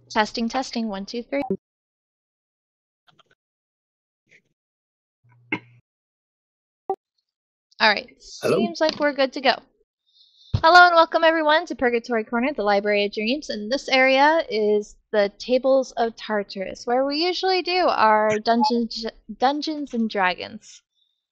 Testing, testing, 1, 2, 3. Alright, seems like we're good to go. Hello and welcome everyone to Purgatory Corner, the Library of Dreams, and this area is the Tables of Tartarus, where we usually do our Dungeons and Dragons.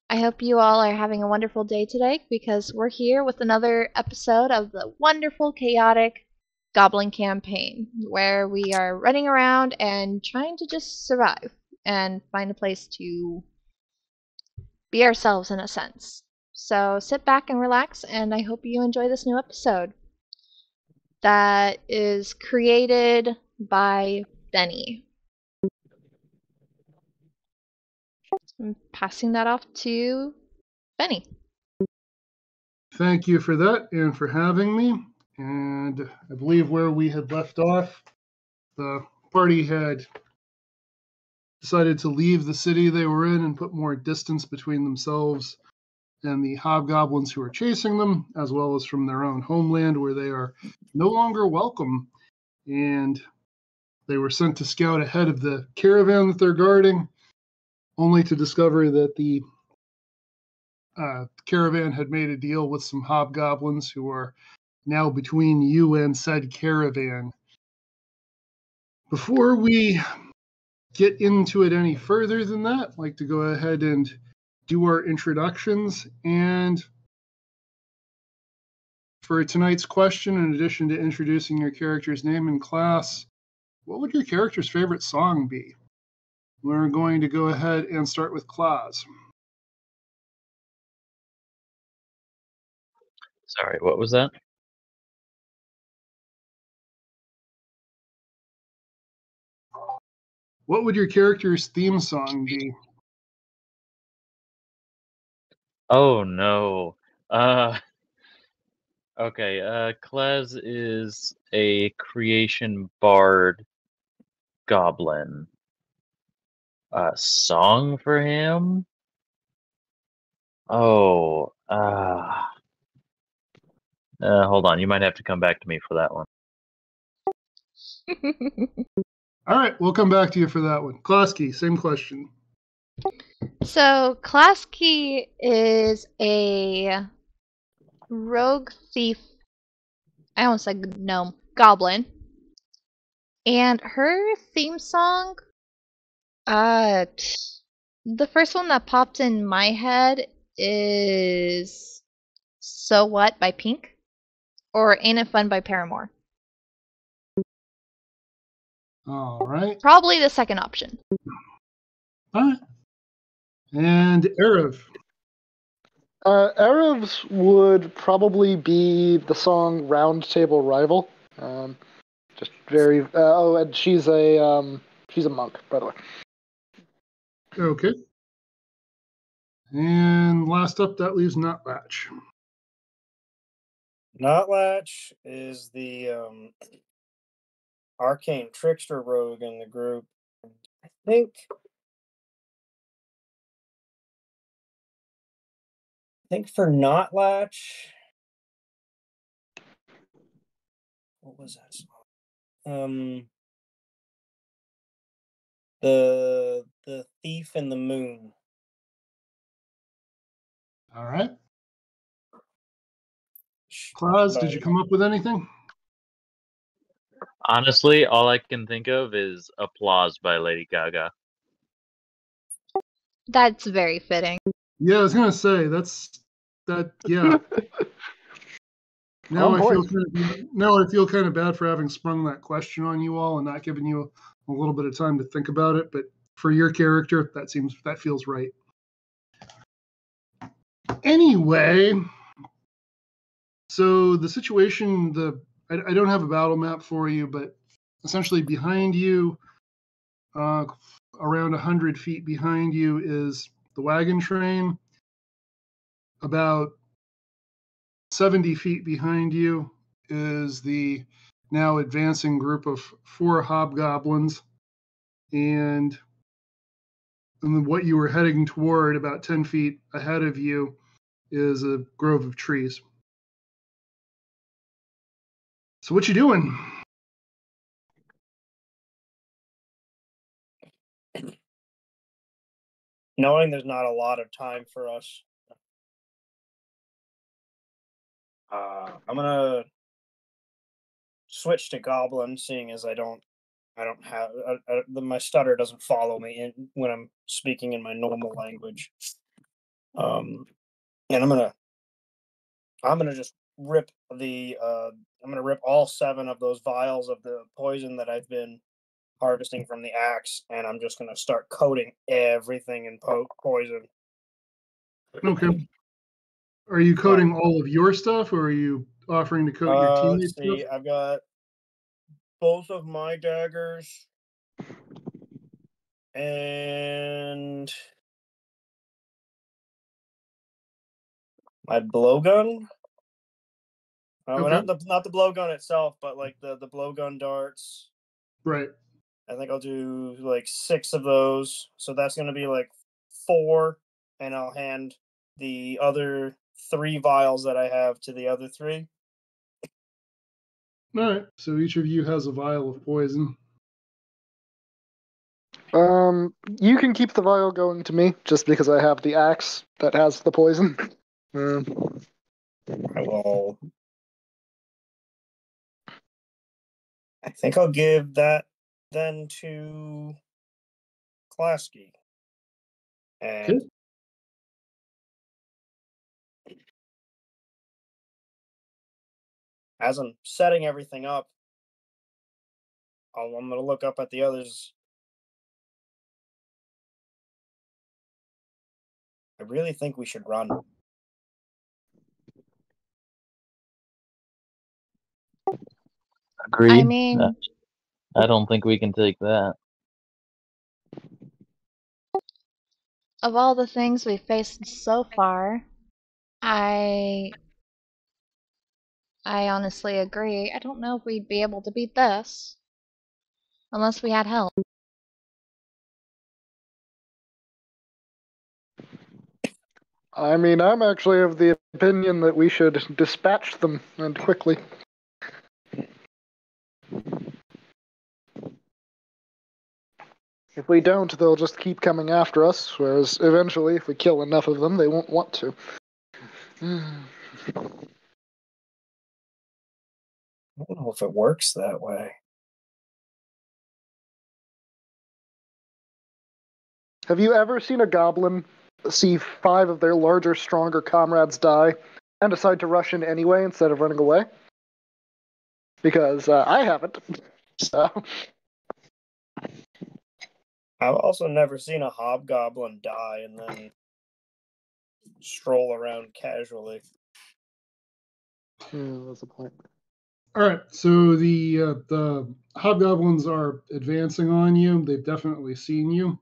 I hope you all are having a wonderful day today, because we're here with another episode of the wonderful, chaotic Goblin campaign, where we are running around and trying to just survive and find a place to be ourselves in a sense. So sit back and relax, and I hope you enjoy this new episode that is created by Benny. I'm passing that off to Benny. Thank you for that and for having me. And I believe where we had left off, the party had decided to leave the city they were in and put more distance between themselves and the hobgoblins who are chasing them, as well as from their own homeland where they are no longer welcome. And they were sent to scout ahead of the caravan that they're guarding, only to discover that the caravan had made a deal with some hobgoblins who are now between you and said caravan. Before we get into it any further than that, I'd like to go ahead and do our introductions. And for tonight's question, in addition to introducing your character's name and class, what would your character's favorite song be? We're going to go ahead and start with Claus. Sorry, what was that? What would your character's theme song be? Oh no. Okay, Klez is a creation bard goblin. A song for him? Oh, hold on, you might have to come back to me for that one. All right, we'll come back to you for that one. Klasky, same question. So, Klasky is a rogue thief. I almost said gnome. Goblin. And her theme song, the first one that popped in my head is So What by Pink, or Ain't It Fun by Paramore. All right. Probably the second option. All right. And Erev. Erev's would probably be the song Round Table Rival. Just very... and she's a monk, by the way. Okay. And last up, that leaves Notlatch. Notlatch is the arcane trickster rogue in the group. I think for Notlatch, what was that song? The Thief in the Moon. All right. Claus, did you come up with anything? Honestly, all I can think of is Applause by Lady Gaga. That's very fitting. Yeah, I was gonna say yeah. Now I feel kind of bad for having sprung that question on you all and not giving you a little bit of time to think about it, but for your character, that feels right. Anyway, so the situation, I don't have a battle map for you, but essentially behind you, around 100 feet behind you, is the wagon train. About 70 feet behind you is the now advancing group of 4 hobgoblins. And And then what you were heading toward, about 10 feet ahead of you, is a grove of trees. So what you doing? Knowing there's not a lot of time for us, I'm gonna switch to Goblin, seeing as I don't have my stutter doesn't follow me when I'm speaking in my normal language. And I'm gonna just rip I'm gonna rip all 7 of those vials of the poison that I've been harvesting from the axe, and I'm just gonna start coating everything in poison. Okay. Are you coating all of your stuff, or are you offering to coat your teammates' See, stuff? I've got both of my daggers and my blowgun. Okay. Not the blowgun itself, but like the blowgun darts. Right. I think I'll do like 6 of those. So that's going to be like 4, and I'll hand the other 3 vials that I have to the other 3. All right. So each of you has a vial of poison. You can keep the vial going to me, just because I have the axe that has the poison. I will. I think I'll give that then to Klasky. And Okay. as I'm setting everything up, I'm going to look up at the others. I really think we should run. Agreed. I mean, I don't think we can take that. of all the things we've faced so far, I honestly agree. I don't know if we'd be able to beat this unless we had help. I mean, I'm actually of the opinion that we should dispatch them, and quickly. If we don't, they'll just keep coming after us, whereas eventually, if we kill enough of them, they won't want to. I don't know if it works that way. Have you ever seen a goblin see 5 of their larger, stronger comrades die and decide to rush in anyway instead of running away? Because I haven't. So. I've also never seen a hobgoblin die and then stroll around casually. That's a point. All right. So the hobgoblins are advancing on you. They've definitely seen you.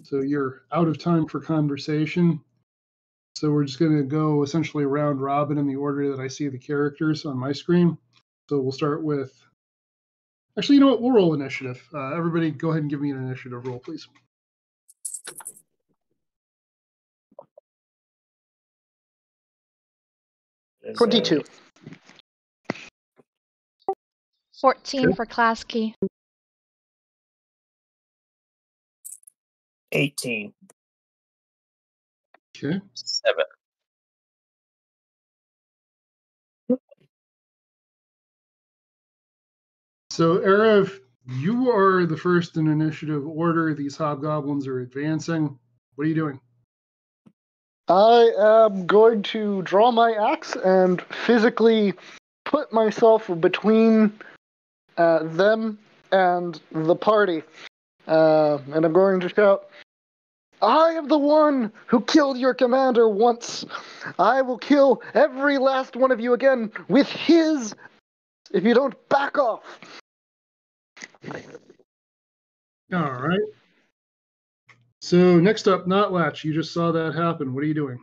So you're out of time for conversation. So we're just going to go essentially round robin in the order that I see the characters on my screen. So we'll start with. Actually, you know what? We'll roll initiative. Everybody, go ahead and give me an initiative roll, please. Is 22. 14 Okay. for Klasky. 18. Okay. 7. So, Erev, you are the first in initiative order. These hobgoblins are advancing. What are you doing? I am going to draw my axe and physically put myself between them and the party. And I'm going to shout, I am the one who killed your commander once. I will kill every last one of you again with his, if you don't back off. All right. So next up, Notlatch. You just saw that happen. What are you doing?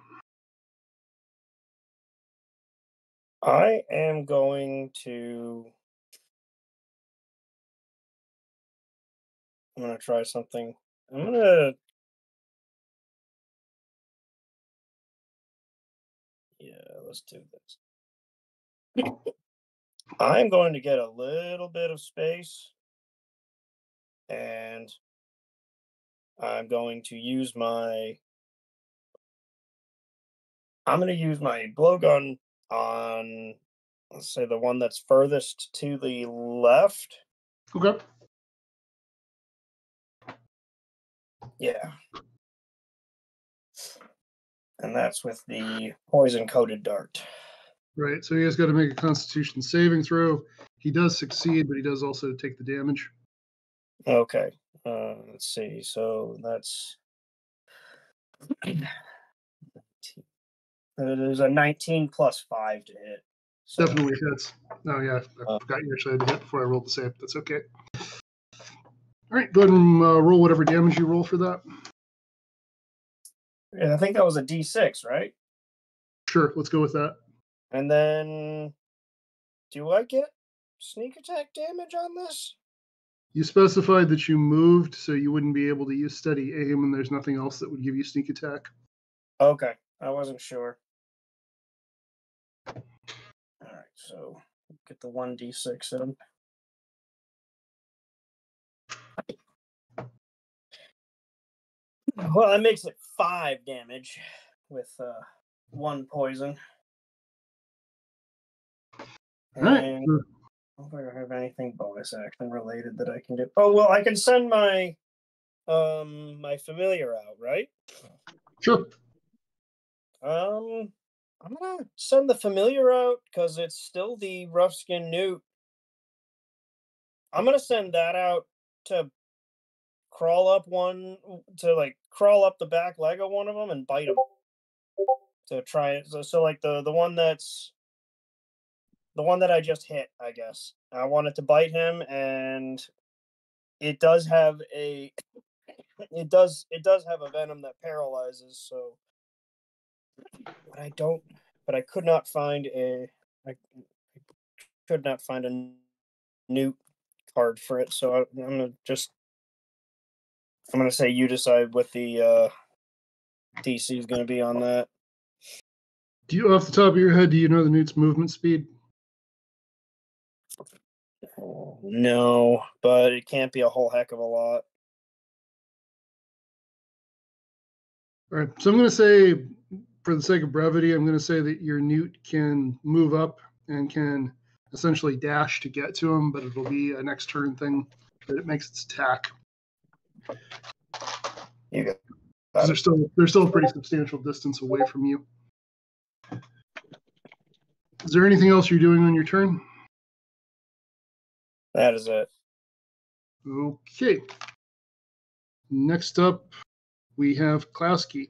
I am going to. I'm going to try something. I'm going to let's do this. I'm going to get a little bit of space, and I'm going to use my blowgun on, let's say, the one that's furthest to the left. Okay. Yeah. And that's with the poison-coated dart. Right. So he has got to make a Constitution saving throw. He does succeed, but he does also take the damage. Okay. Let's see. So that's there's a 19 plus 5 to hit. So, Definitely hits. Oh yeah, I forgot you actually had to hit before I rolled the save. That's okay. All right, go ahead and roll whatever damage you roll for that. yeah, I think that was a D6, right? Sure, let's go with that. And then, do I get sneak attack damage on this? You specified that you moved, so you wouldn't be able to use steady aim, and there's nothing else that would give you sneak attack. Okay, I wasn't sure. All right, so get the 1d6 in. Well, that makes it 5 damage with 1 poison. All right. And I don't think I have anything bonus action related that I can do. Oh well, I can send my my familiar out, right? Sure. I'm gonna send the familiar out because it's still the rough skin newt. I'm gonna send that out to crawl up the back leg of one of them and bite him to try it. So like the one that's the one that I just hit, I guess. I wanted to bite him, and it does have a venom that paralyzes. So, but I could not find a newt card for it. So I'm gonna say you decide what the DC is gonna be on that. Do you, off the top of your head, do you know the newt's movement speed? No, but it can't be a whole heck of a lot. All right, so I'm going to say, for the sake of brevity, I'm going to say that your newt can move up and can essentially dash to get to him, but it'll be a next turn thing that it makes its attack. You got they're still a pretty substantial distance away from you. Is there anything else you're doing on your turn? That is it. Okay. Next up, we have Klasky.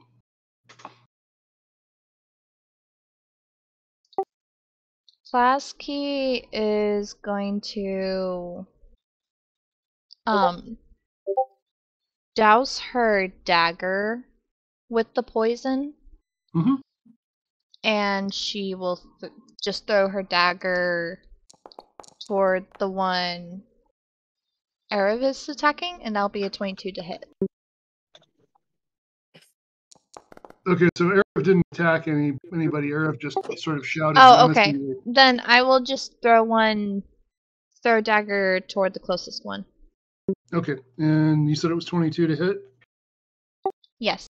Plasky is going to douse her dagger with the poison, and she will just throw her dagger toward the one Erev is attacking, and that'll be a 22 to hit. Okay, so Erev didn't attack anybody. Erev just sort of shouted. Oh, okay. Then I will just throw a dagger toward the closest one. Okay, and you said it was 22 to hit? Yes.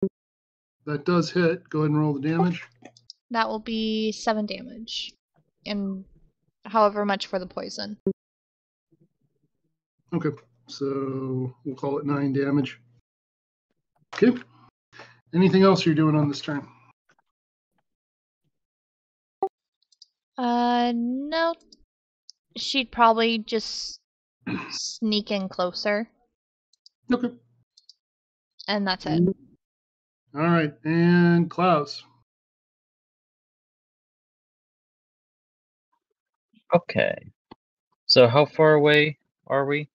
That does hit. Go ahead and roll the damage. That will be 7 damage, and however much for the poison. Okay, so we'll call it 9 damage. Okay. Anything else you're doing on this turn? No. She'd probably just sneak in closer. Okay. And that's it. All right, and Klaus. Okay. So how far away are we?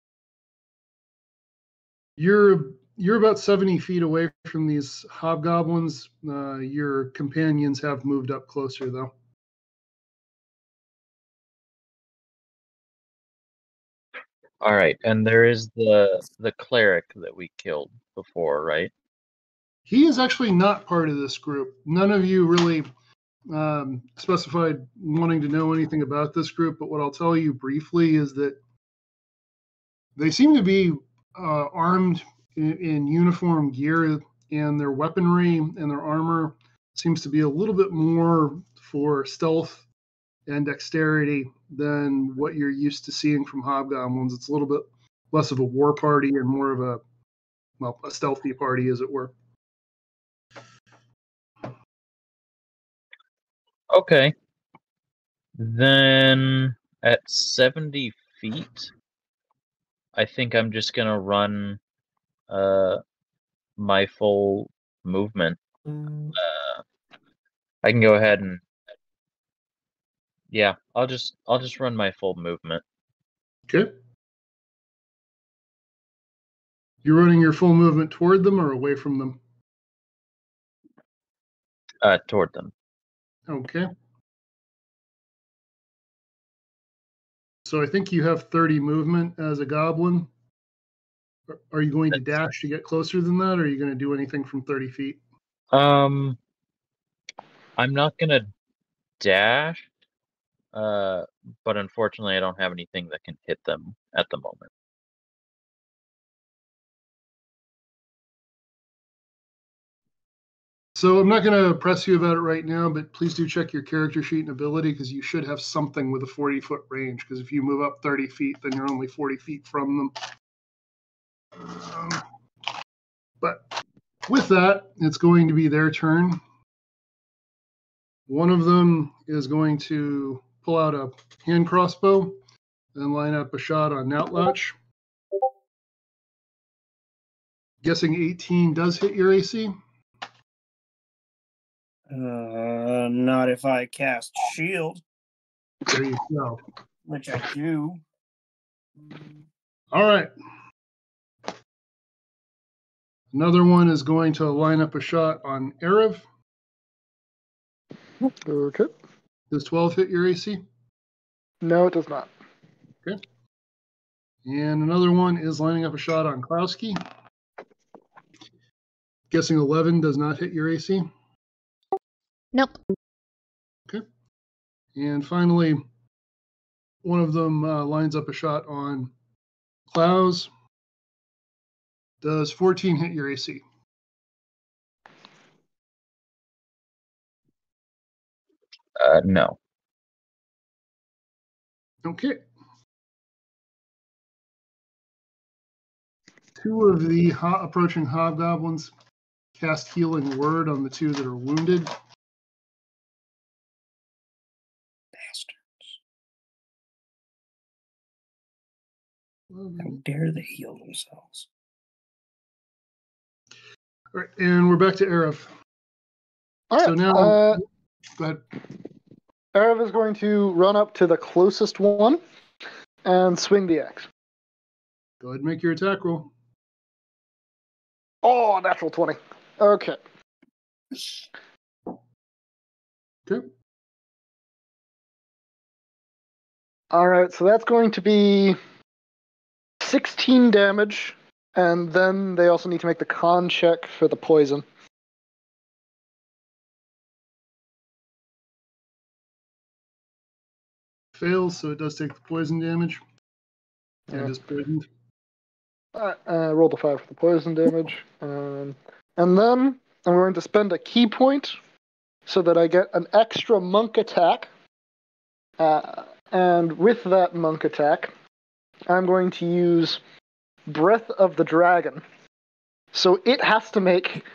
You're about 70 feet away from these hobgoblins. Your companions have moved up closer, though. All right, and there is the cleric that we killed before, right? He is actually not part of this group. None of you really specified wanting to know anything about this group, but what I'll tell you briefly is that they seem to be armed in uniform gear, and their weaponry and their armor seems to be a little bit more for stealth and dexterity than what you're used to seeing from hobgoblins. It's a little bit less of a war party and more of a stealthy party, as it were. Okay. Then at 70 feet, I think I'm just gonna run my full movement. I can go ahead and yeah, I'll just run my full movement. Okay. You're running your full movement toward them or away from them? Toward them. Okay. So I think you have 30 movement as a goblin. Are you going to dash to get closer than that, or are you going to do anything from 30 feet? I'm not gonna dash, but unfortunately I don't have anything that can hit them at the moment. So I'm not going to press you about it right now, but please do check your character sheet and ability, because you should have something with a 40-foot range, because if you move up 30 feet, then you're only 40 feet from them. But with that, it's going to be their turn. One of them is going to pull out a hand crossbow and line up a shot on Noutlatch. Guessing 18 does hit your AC? Not if I cast shield, There you go. which I do. All right. Another one is going to line up a shot on Erev. Okay. Does 12 hit your AC? No, it does not. Okay. And another one is lining up a shot on Klowski. Guessing 11 does not hit your AC? Nope. Okay. And finally, one of them lines up a shot on Klaus. Does 14 hit your AC? No. Okay. Two of the approaching hobgoblins cast Healing Word on the two that are wounded. Bastards. How dare they heal themselves? All right, and we're back to Erev. All right. So now, go ahead. Erev is going to run up to the closest one and swing the axe. Go ahead and make your attack roll. Oh, natural 20. Okay. Okay. All right, so that's going to be 16 damage, and then they also need to make the con check for the poison. Fails, so it does take the poison damage. And Yeah. is poisoned. Roll the 5 for the poison damage. And then I'm going to spend a key point so that I get an extra monk attack. And with that monk attack, I'm going to use Breath of the Dragon. So it has to make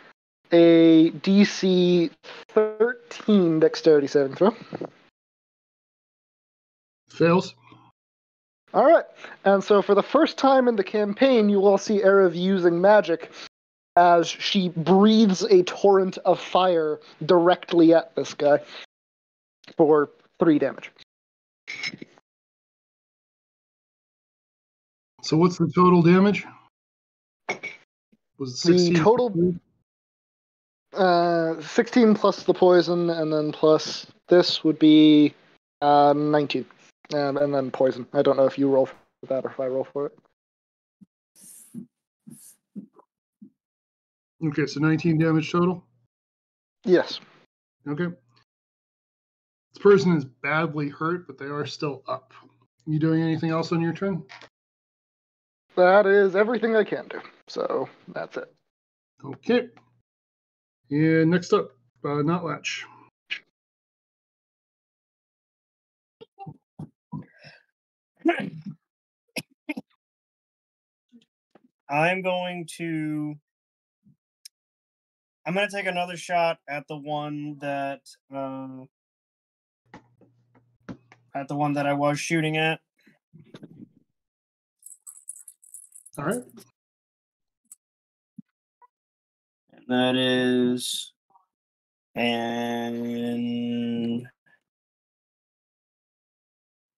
a DC 13 dexterity saving throw. Fails. All right. And so for the first time in the campaign, you will see Erev using magic as she breathes a torrent of fire directly at this guy for 3 damage. So what's the total damage? Was it 16? The total 16 plus the poison, and then plus this would be 19. And then poison. I don't know if you roll for that or if I roll for it. Okay, so 19 damage total? Yes. Okay. This person is badly hurt, but they are still up. You doing anything else on your turn? That is everything I can do. So that's it. Okay. And next up, Notlatch. I'm going to take another shot at the one that I was shooting at. All right. And that is, and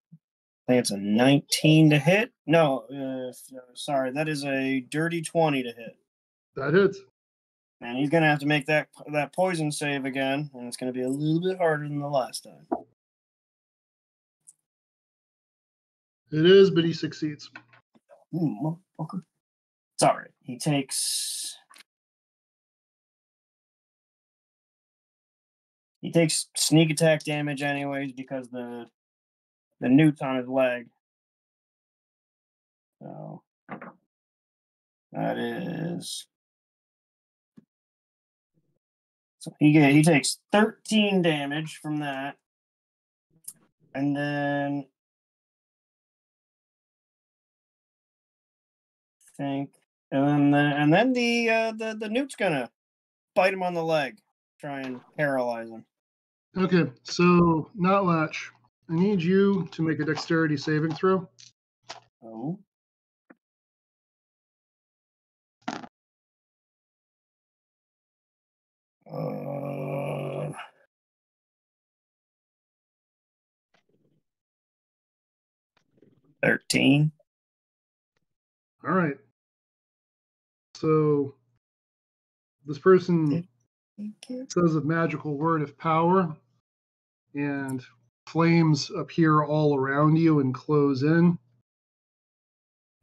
I think it's a 19 to hit. No, sorry, that is a dirty 20 to hit. That hits. And he's gonna have to make that poison save again, and it's gonna be a little bit harder than the last time. It is, but he succeeds. Motherfucker. It's all right. He takes sneak attack damage anyways because the newt's on his leg. So that is. So he takes 13 damage from that, and then and then the newt's gonna bite him on the leg, try and paralyze him. Okay, so Notlatch, I need you to make a dexterity saving throw. Oh. Uh, 13. All right. So this person says a magical word of power, and flames appear all around you and close in.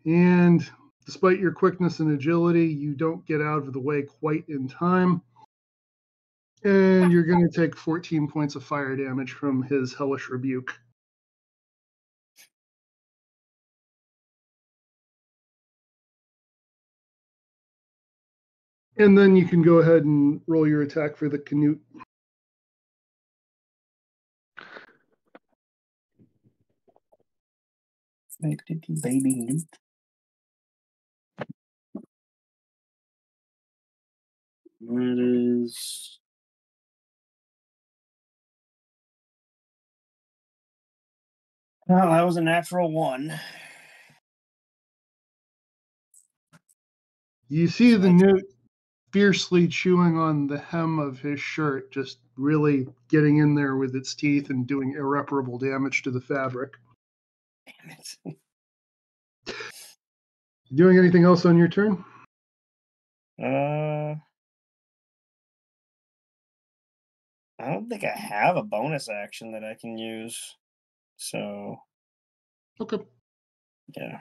And despite your quickness and agility, you don't get out of the way quite in time. And you're going to take 14 points of fire damage from his hellish rebuke. And then you can go ahead and roll your attack for the Canute. Baby newt. That is. Well, that was a natural 1. You see the newt fiercely chewing on the hem of his shirt, just really getting in there with its teeth and doing irreparable damage to the fabric. Damn it. Doing anything else on your turn? I don't think I have a bonus action that I can use. So. Okay. Yeah.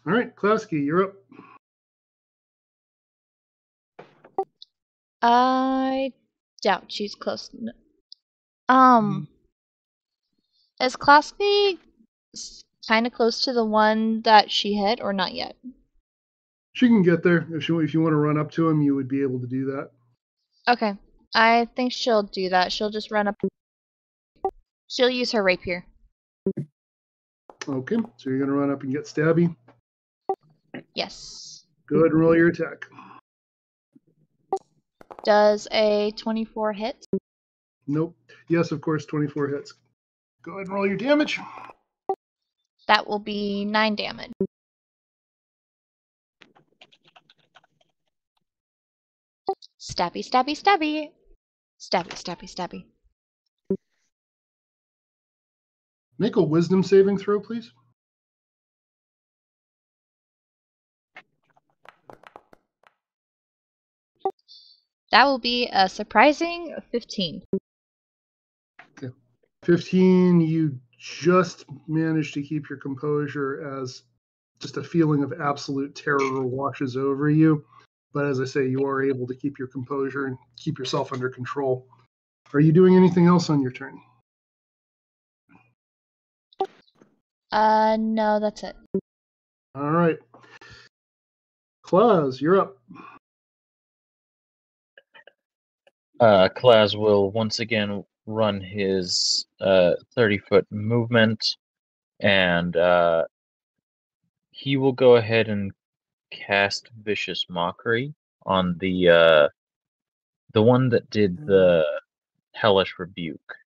All right, Klasky, you're up. I doubt she's close. Is Klasky kind of close to the one that she hit, or not yet? She can get there. If you want to run up to him, you would be able to do that. Okay. I think she'll do that. She'll just run up. She'll use her rapier. Okay, so you're going to run up and get stabby. Yes. Go ahead and roll your attack. Does a 24 hit? Nope. Yes, of course, 24 hits. Go ahead and roll your damage. That will be 9 damage. Stabby, stabby, stabby. Stabby, stabby, stabby. Make a wisdom saving throw, please. That will be a surprising 15. Okay. 15, you just managed to keep your composure as just a feeling of absolute terror washes over you. But as I say, you are able to keep your composure and keep yourself under control. Are you doing anything else on your turn? No, that's it. All right. Claus, you're up. Klaz will once again run his 30-foot movement, and he will go ahead and cast Vicious Mockery on the one that did the Hellish Rebuke.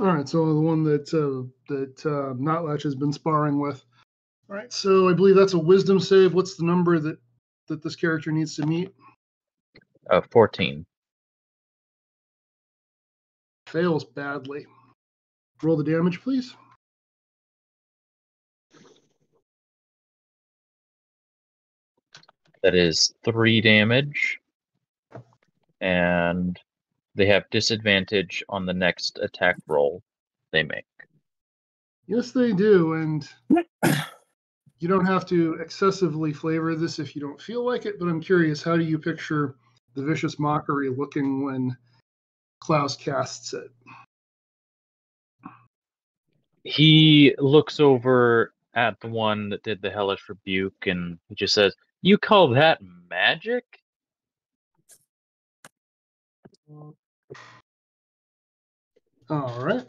All right, so the one that Notlatch has been sparring with. All right, so I believe that's a Wisdom save. What's the number that this character needs to meet? 14. Fails badly. Roll the damage, please. That is 3 damage, and they have disadvantage on the next attack roll they make. Yes, they do, and you don't have to excessively flavor this if you don't feel like it, but I'm curious, how do you picture the Vicious Mockery looking when Klaus casts it? He looks over at the one that did the Hellish Rebuke, and he just says, "You call that magic?" All right.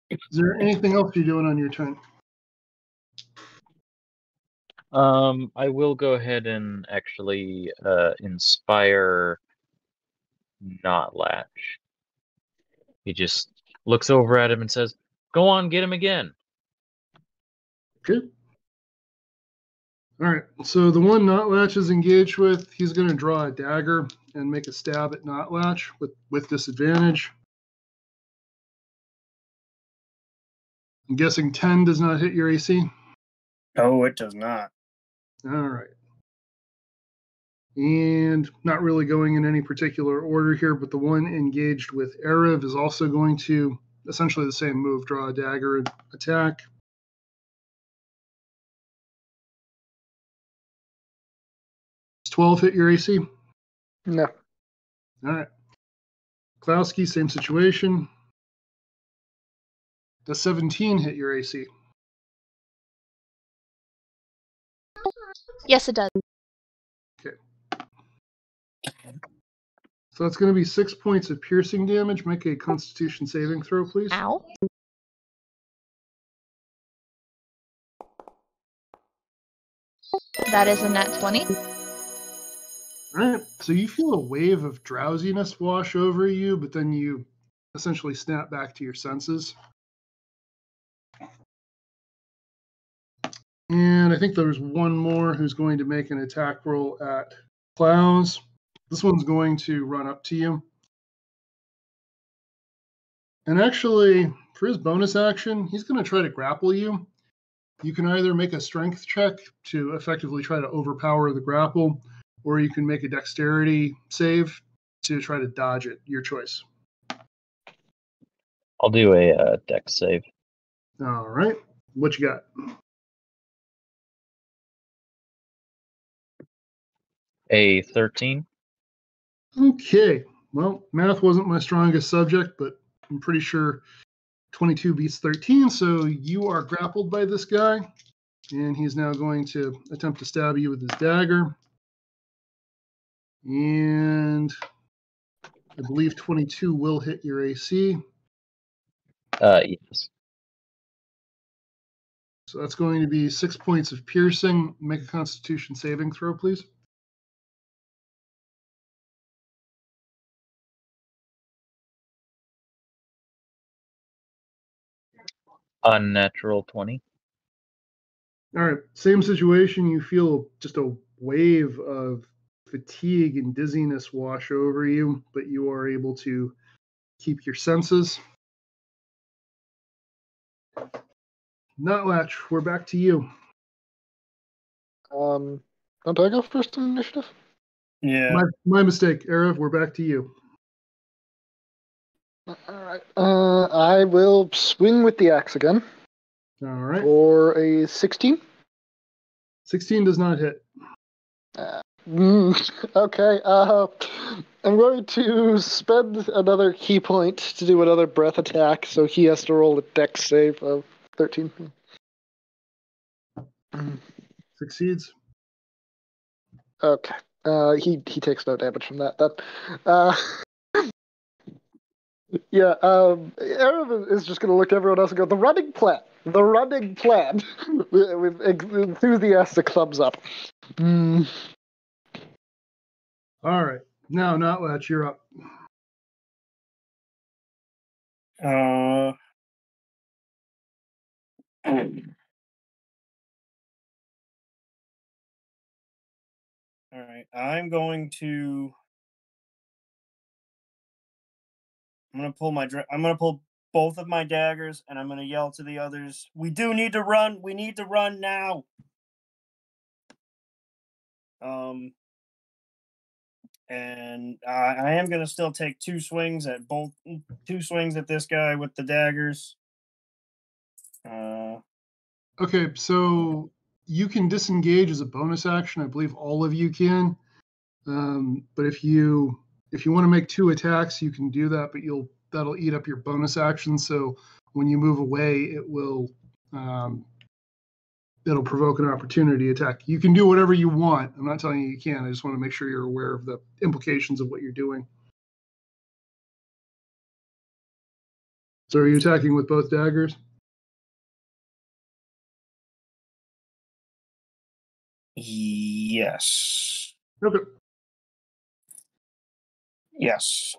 Is there anything else you're doing on your turn? I will go ahead and actually inspire Notlatch. He just looks over at him and says, "Go on, get him again." Good. All right, so the one Notlatch is engaged with, he's going to draw a dagger and make a stab at Notlatch with disadvantage. I'm guessing 10 does not hit your AC? Oh, it does not. All right. And not really going in any particular order here, but the one engaged with Erev is also going to essentially the same move, draw a dagger and attack. Does 12 hit your AC? No. All right. Klowski, same situation. Does 17 hit your AC? Yes, it does. Okay. So that's going to be 6 points of piercing damage. Make a Constitution saving throw, please. Ow. That is a nat 20. All right. So you feel a wave of drowsiness wash over you, but then you essentially snap back to your senses. And I think there's one more who's going to make an attack roll at Klaus. This one's going to run up to you. And actually, for his bonus action, he's going to try to grapple you. You can either make a strength check to effectively try to overpower the grapple, or you can make a dexterity save to try to dodge it. Your choice. I'll do a dex save. All right. What you got? A 13. Okay. Well, math wasn't my strongest subject, but I'm pretty sure 22 beats 13, so you are grappled by this guy, and he's now going to attempt to stab you with his dagger. And I believe 22 will hit your AC. Yes. So that's going to be 6 points of piercing. Make a Constitution saving throw, please. Unnatural 20. All right, same situation. You feel just a wave of fatigue and dizziness wash over you, but you are able to keep your senses. Notlatch, we're back to you. Don't I go first in initiative? Yeah. My mistake, Erev, we're back to you. All right. I will swing with the axe again. All right. For a 16. 16 does not hit. Okay. I'm going to spend another key point to do another breath attack, so he has to roll a dex save of 13. Succeeds. Okay. He takes no damage from that. Yeah. Arab is just going to look at everyone else and go, "The running plan. The running plan," with enthusiastic thumbs up. All right. Now, Notlatch, you're up. All right, I'm gonna pull both of my daggers, and I'm gonna yell to the others, "We do need to run. We need to run now." And I am gonna still take two swings at this guy with the daggers. Okay, so you can disengage as a bonus action. I believe all of you can. But if you want to make two attacks, you can do that. But that'll eat up your bonus action. So when you move away, it'll provoke an opportunity attack. You can do whatever you want. I'm not telling you can't. I just want to make sure you're aware of the implications of what you're doing. So are you attacking with both daggers? Yes. Okay. Yes.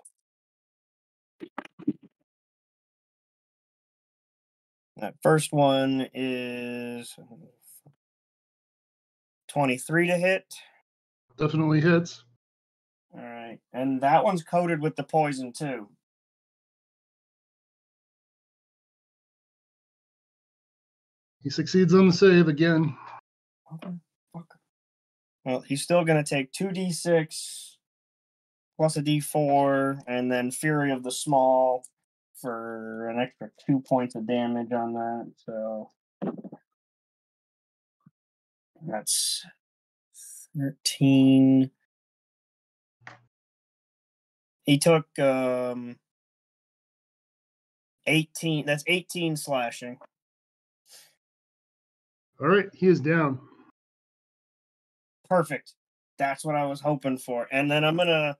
That first one is 23 to hit. Definitely hits. All right. And that one's coated with the poison, too. He succeeds on the save again. Okay. Well, he's still going to take 2d6 plus a d4, and then Fury of the Small for an extra 2 points of damage on that. So that's 13. He took 18. That's 18 slashing. All right, he is down. Perfect. That's what I was hoping for. And then I'm gonna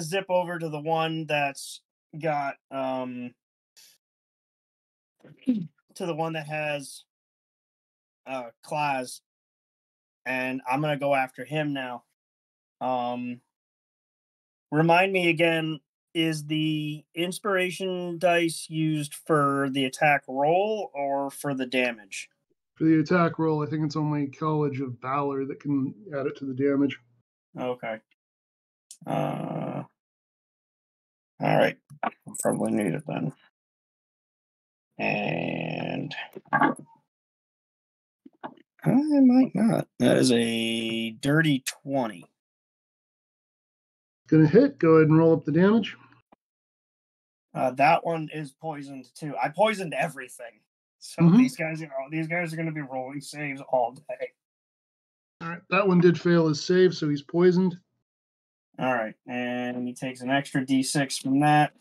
zip over to the one that's got to the one that has claws, and I'm gonna go after him now. Remind me again, is the inspiration dice used for the attack roll or for the damage? For the attack roll, I think it's only College of Valor that can add it to the damage. Okay. All right. I'll probably need it then. And I might not. That is a dirty 20. Gonna hit. Go ahead and roll up the damage. That one is poisoned too. I poisoned everything. So these guys are going to be rolling saves all day. All right, that one did fail his save, so he's poisoned. All right, and he takes an extra d6 from that.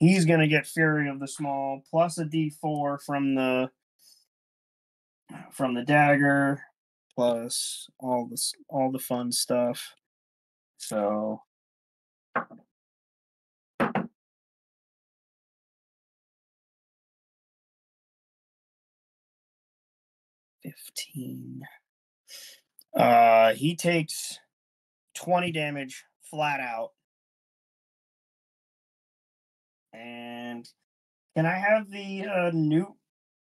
He's going to get Fury of the Small plus a d4 from the dagger plus all the fun stuff. So 15. He takes 20 damage flat out. And can I have the newt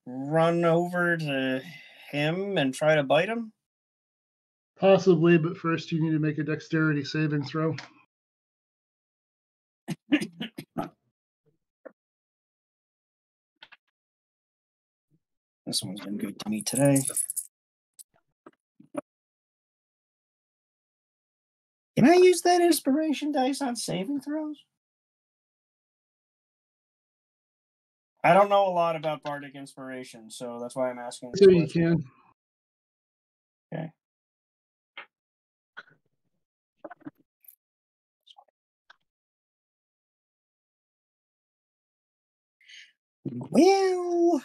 run over to him and try to bite him? Possibly, but first you need to make a dexterity saving throw. This one's been good to me today. Can I use that inspiration dice on saving throws? I don't know a lot about Bardic Inspiration, so that's why I'm asking. So you can. Okay. Well,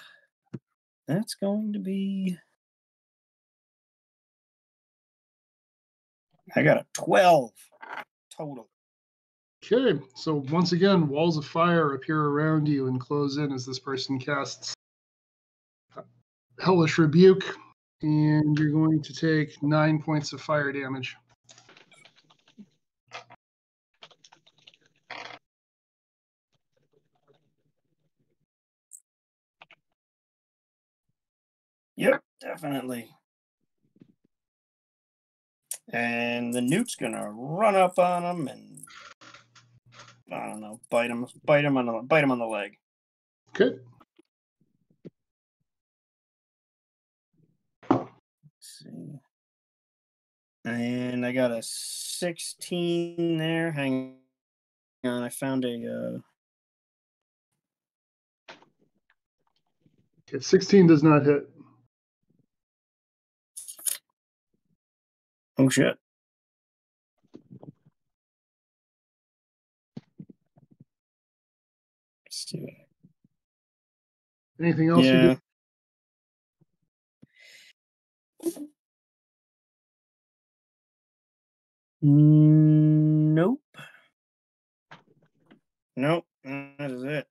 that's going to be... I got a 12 total. Okay, so once again, walls of fire appear around you and close in as this person casts Hellish Rebuke, and you're going to take 9 points of fire damage. Yep, definitely. And the Newt's gonna run up on him and I don't know, bite him on the leg. Okay. Let's see. And I got a 16 there. Hang on, I found a. Okay, 16 does not hit. Oh shit. Let's see. Anything else you Yeah. do? Nope. Nope. That is it.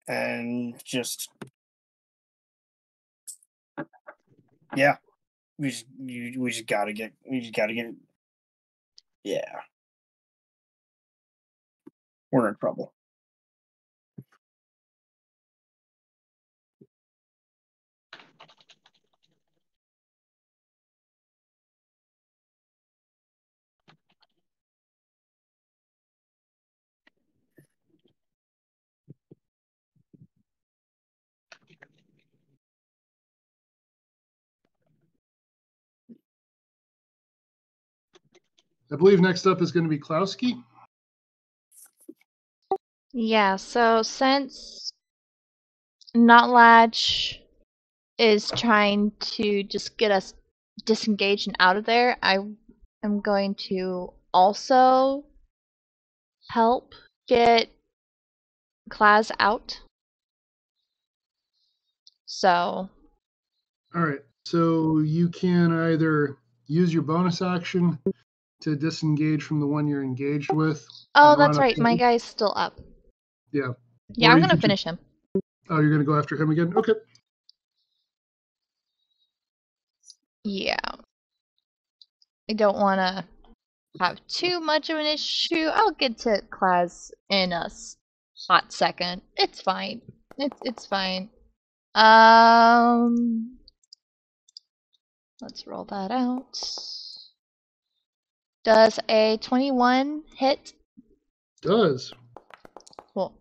And just yeah, we just gotta get it. Yeah, we're in trouble. I believe next up is going to be Klowski. Yeah, so since Notlatch is trying to just get us disengaged and out of there, I am going to also help get Klaz out. So. All right. So you can either use your bonus action to disengage from the one you're engaged with. Oh, that's right. My guy's still up. Yeah. Yeah, I'm going to finish him. Oh, you're going to go after him again? Okay. Yeah. I don't want to have too much of an issue. I'll get to Klaz in a hot second. It's fine. It's fine. Let's roll that out. Does a 21 hit? Does. Cool.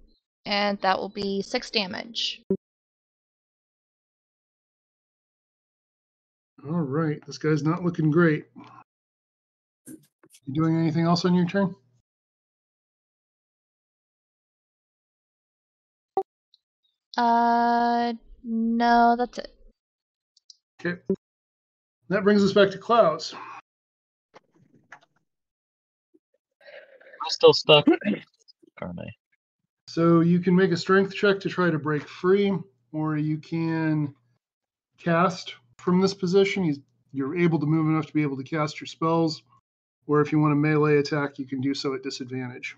And that will be 6 damage. All right. This guy's not looking great. You doing anything else on your turn? No, that's it. Okay. That brings us back to Klaus. I'm still stuck, aren't I? So you can make a strength check to try to break free, or you can cast from this position. You're able to move enough to be able to cast your spells, or if you want a melee attack, you can do so at disadvantage.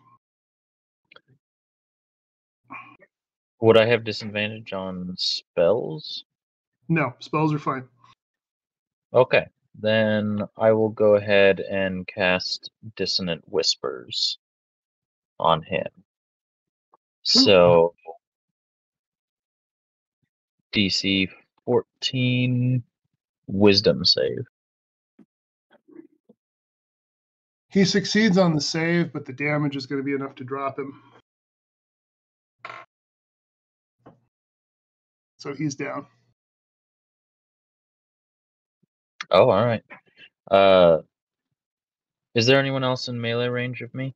Would I have disadvantage on spells? No, spells are fine. Okay, then I will go ahead and cast Dissonant Whispers on him. So, DC 14 Wisdom save. He succeeds on the save, but the damage is going to be enough to drop him. So he's down. Oh, all right. Is there anyone else in melee range of me?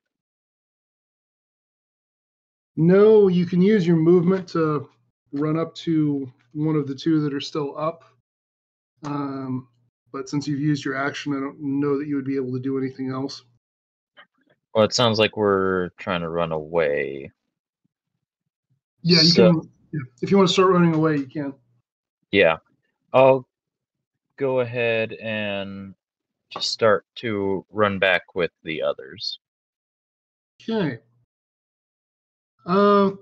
No, you can use your movement to run up to one of the two that are still up. But since you've used your action, I don't know that you would be able to do anything else. Well, it sounds like we're trying to run away. Yeah, you So- can. Yeah, if you want to start running away, you can. Yeah, I'll go ahead and just start to run back with the others. Okay. Klaus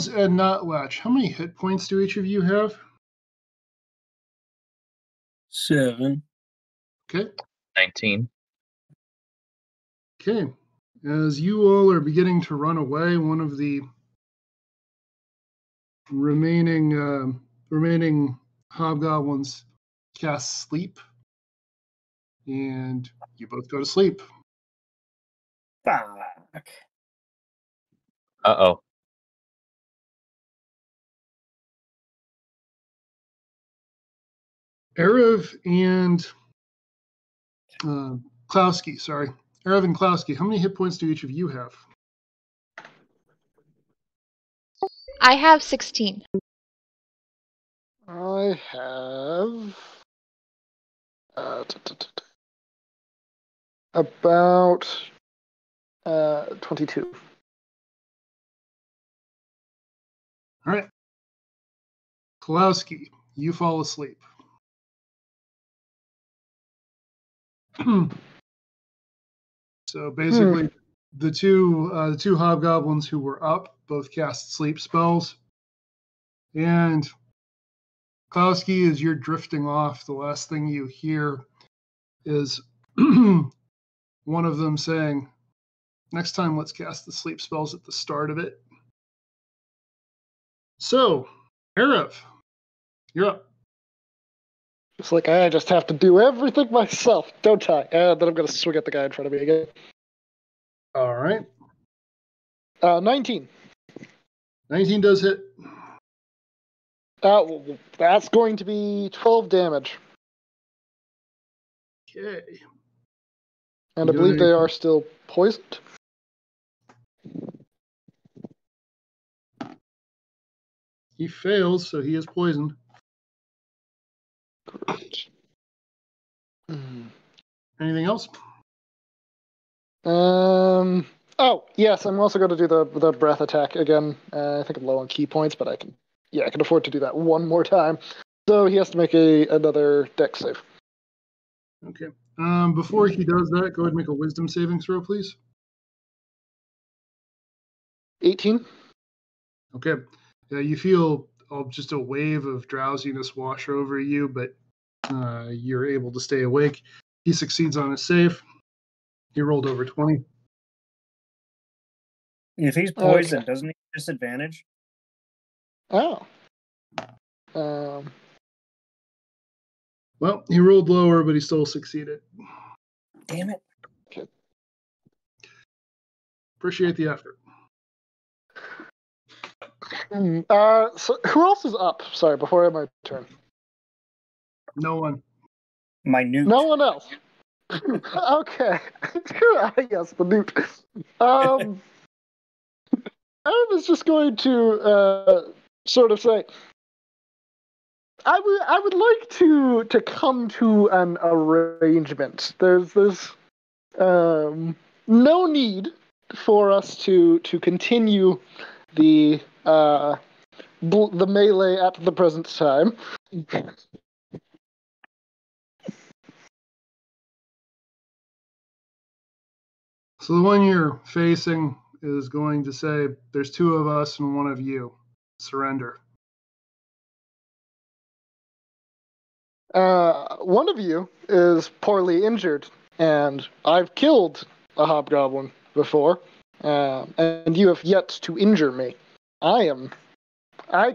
and Notlatch, how many hit points do each of you have? 7. Okay. 19. Okay. As you all are beginning to run away, one of the remaining hobgoblins casts sleep, and you both go to sleep. Fuck. Uh-oh. Erev and Klowski, sorry. Erev and Klowski, how many hit points do each of you have? I have 16. I have about 22. All right. Klowski, you fall asleep. So basically, the two hobgoblins who were up both cast sleep spells, and Klowski, as you're drifting off, the last thing you hear is one of them saying, "Next time, let's cast the sleep spells at the start of it." So, Erev, you're up. It's like I just have to do everything myself, don't I? And then I'm going to swing at the guy in front of me again. All right. 19. 19 does hit. That's going to be 12 damage. Okay. And I believe they are still poisoned. He fails, so he is poisoned. Great. Anything else? Oh, yes, I'm also going to do the breath attack again. I think I'm low on key points, but I can afford to do that one more time. So he has to make another dex save. Okay. Before he does that, go ahead and make a wisdom saving throw, please. 18. Okay. Yeah, you feel just a wave of drowsiness wash over you, but you're able to stay awake. He succeeds on his save. He rolled over 20. If he's poisoned, doesn't he have disadvantage? Oh. Well, he rolled lower, but he still succeeded. Damn it. Okay. Appreciate the effort. So who else is up? Sorry, before I have my turn. No one. Minute. No one else. Okay. Yes, the newt. I was just going to sort of say, I would like to come to an arrangement. There's no need for us to continue the melee at the present time. So the one you're facing is going to say, "There's two of us and one of you. Surrender." One of you is poorly injured, and I've killed a hobgoblin before, and you have yet to injure me. I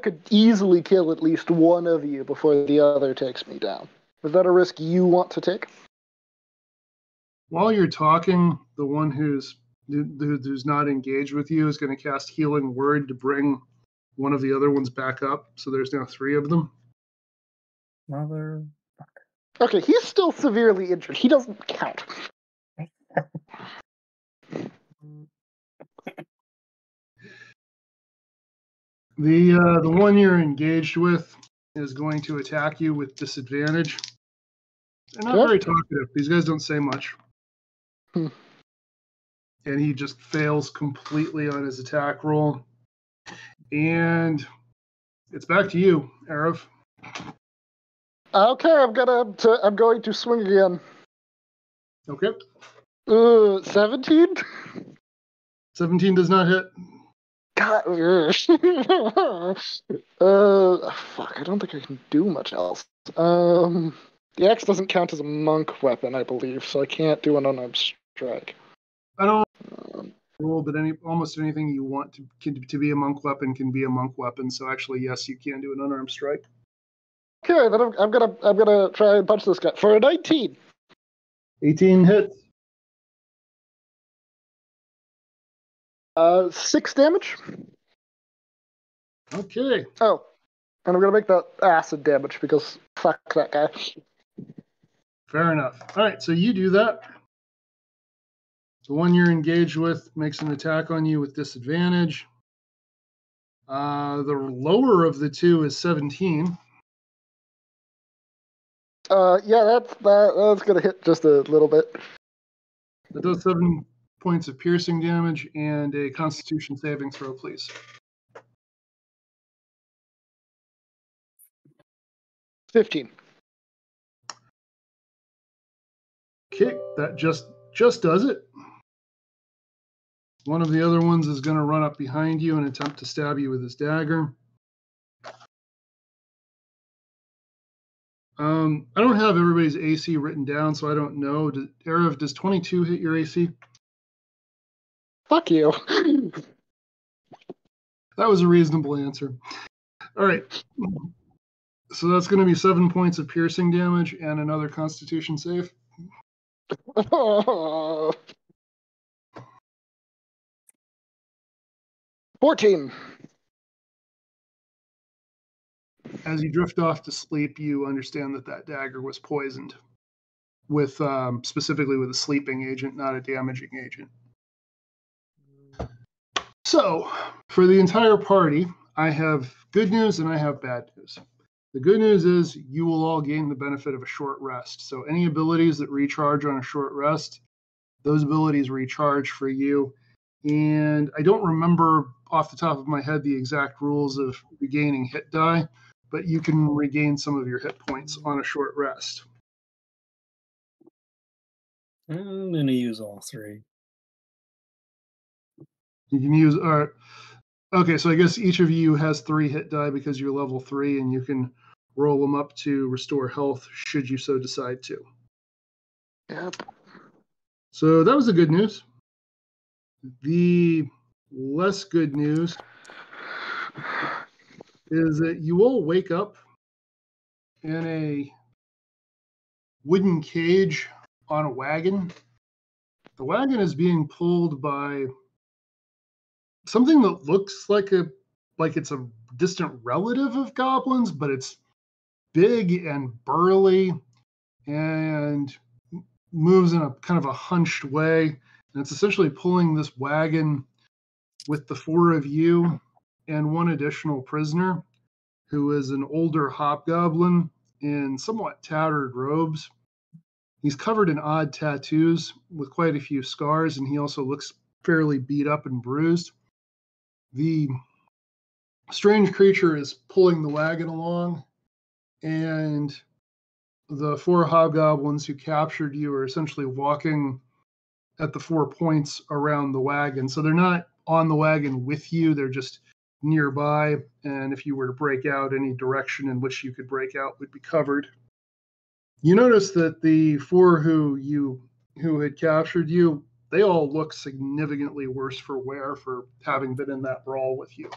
could easily kill at least one of you before the other takes me down. Is that a risk you want to take? While you're talking, the one who's not engaged with you is going to cast Healing Word to bring one of the other ones back up. So there's now 3 of them. Mother. Okay, he's still severely injured. He doesn't count. The one you're engaged with is going to attack you with disadvantage. They're not very talkative. These guys don't say much. And he just fails completely on his attack roll. And it's back to you, Arav. Okay, I'm going to swing again. Okay. 17? 17 does not hit. God. Fuck, I don't think I can do much else. The axe doesn't count as a monk weapon, I believe, so I can't do an unarmed strike. I don't roll, but almost anything you want to be a monk weapon can be a monk weapon. So actually, yes, you can do an unarmed strike. Okay, then I'm gonna try and punch this guy for a 19. 18 hits. 6 damage. Okay. Oh, and I'm gonna make that acid damage because fuck that guy. Fair enough. All right, so you do that. The one you're engaged with makes an attack on you with disadvantage. The lower of the two is 17. Yeah, that's gonna hit just a little bit. That does 7 points of piercing damage and a Constitution saving throw, please. 15. Okay, that just does it. One of the other ones is going to run up behind you and attempt to stab you with his dagger. I don't have everybody's AC written down, so I don't know. Arav, does 22 hit your AC? Fuck you. That was a reasonable answer. All right. So that's going to be 7 points of piercing damage and another Constitution save. 14. As you drift off to sleep, you understand that dagger was poisoned, with specifically with a sleeping agent, not a damaging agent. So, for the entire party, I have good news and I have bad news. The good news is you will all gain the benefit of a short rest. So any abilities that recharge on a short rest, those abilities recharge for you. And I don't remember off the top of my head the exact rules of regaining hit die, but you can regain some of your hit points on a short rest. I'm going to use all 3. You can use, okay, so I guess each of you has 3 hit die because you're level 3, and you can roll them up to restore health should you so decide to. Yep. So that was the good news. The less good news is that you all wake up in a wooden cage on a wagon. The wagon is being pulled by something that looks like it's a distant relative of goblins, but it's big and burly and moves in a kind of a hunched way. And it's essentially pulling this wagon with the 4 of you and one additional prisoner who is an older hobgoblin in somewhat tattered robes. He's covered in odd tattoos with quite a few scars, and he also looks fairly beat up and bruised. The strange creature is pulling the wagon along, and the 4 hobgoblins who captured you are essentially walking at the 4 points around the wagon. So they're not on the wagon with you, they're just nearby, and if you were to break out, any direction in which you could break out would be covered. You notice that the 4 who had captured you, they all look significantly worse for wear for having been in that brawl with you.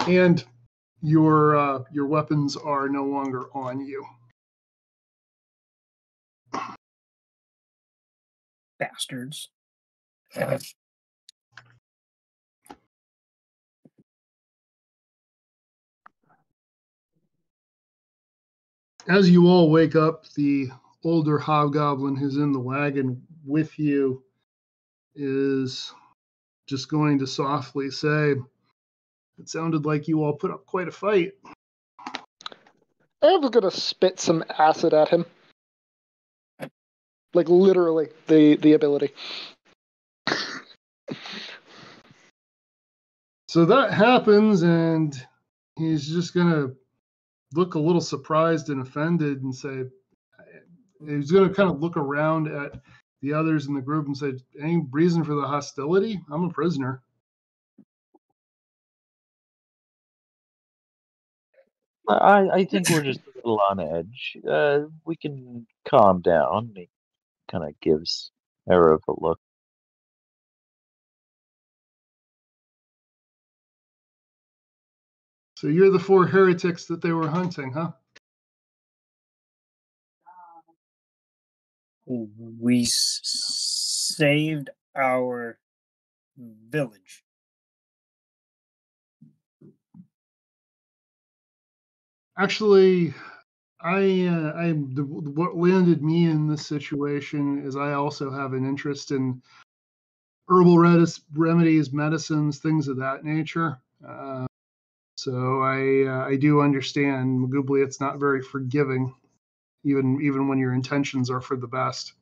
And your weapons are no longer on you. Bastards. As you all wake up, the older hobgoblin who's in the wagon with you is just going to softly say, "It sounded like you all put up quite a fight." I was gonna spit some acid at him. Like literally, the ability. So that happens, and he's just gonna look a little surprised and offended and say, he's gonna kind of look around at the others in the group and say, any reason for the hostility? I'm a prisoner. I think we're just a little on edge. We can calm down. He kind of gives Arif a look. So you're the 4 heretics that they were hunting, huh? We saved our village. Actually, what landed me in this situation is I also have an interest in herbal remedies, medicines, things of that nature. So I do understand Magubli. It's not very forgiving, even when your intentions are for the best.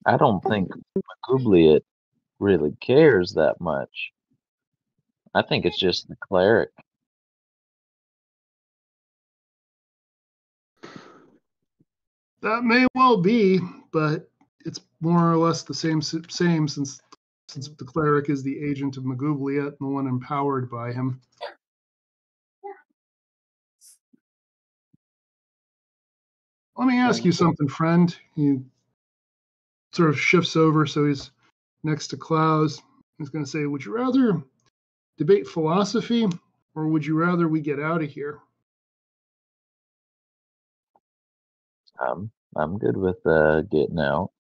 I don't think Magubliet really cares that much. I think it's just the cleric. That may well be, but it's more or less the same since the cleric is the agent of Magubliet and the one empowered by him. Let me ask you something, friend. He sort of shifts over so he's next to Klaus. He's going to say, would you rather debate philosophy or would you rather we get out of here? I'm good with getting out.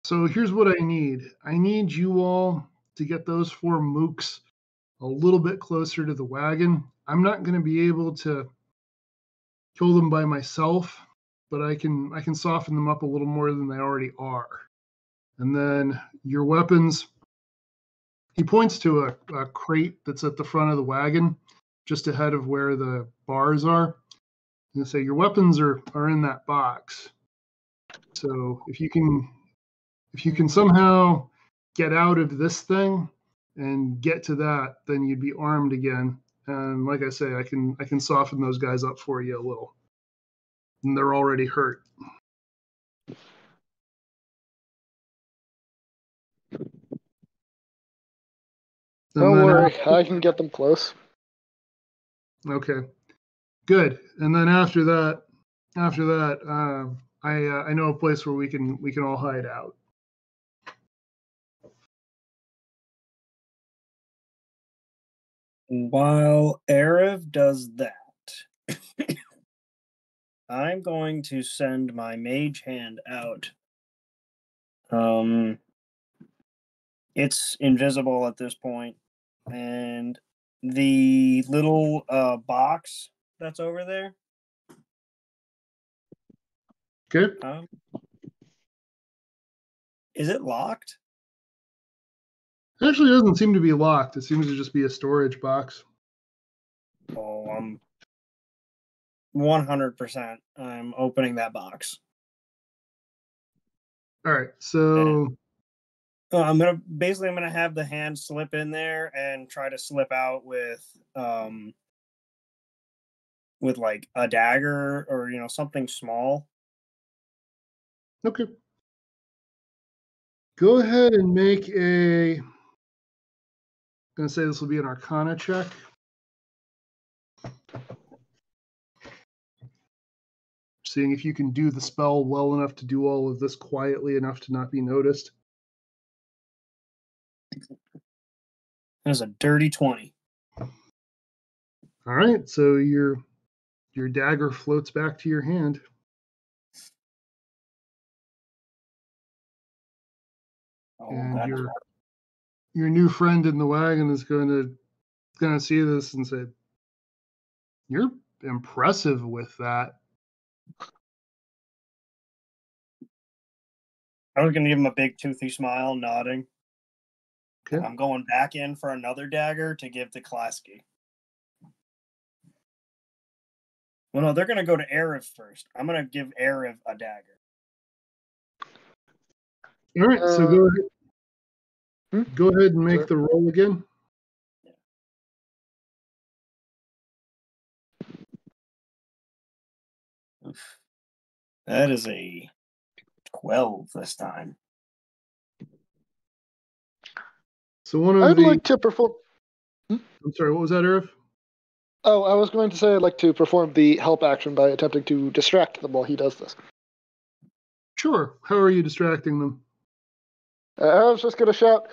So here's what I need. I need you all to get those 4 mooks a little bit closer to the wagon. I'm not going to be able to kill them by myself, but I can soften them up a little more than they already are. And then your weapons. He points to a crate that's at the front of the wagon, just ahead of where the bars are. And say your weapons are in that box. So if you can somehow get out of this thing and get to that, then you'd be armed again. And like I say, I can soften those guys up for you a little. And they're already hurt. Don't worry, I can get them close. Okay, good. And then after that, I know a place where we can all hide out. While Arif does that, I'm going to send my mage hand out. It's invisible at this point, and the little box that's over there. Good. Is it locked? Actually, it doesn't seem to be locked. It seems to just be a storage box. Oh, I'm 100%. I'm opening that box. All right, so I'm gonna have the hand slip in there and try to slip out with like a dagger or something small. Okay. Go ahead and make a. I'm gonna say this will be an Arcana check. Seeing if you can do the spell well enough to do all of this quietly enough to not be noticed. There's a dirty 20. All right, so your dagger floats back to your hand. And your new friend in the wagon is going to see this and say, "You're impressive with that." I was going to give him a big toothy smile, nodding. Okay. And I'm going back in for another dagger to give to Klasky. Well, no, they're going to go to Arev first. I'm going to give Arev a dagger. All right, so go ahead. Go ahead and make the roll again. Oof. That is a 12 this time. So one of I'd like to perform. I'm sorry, what was that, Irv? Oh, I was going to say I'd like to perform the help action by attempting to distract them while he does this. Sure. How are you distracting them? I was just going to shout,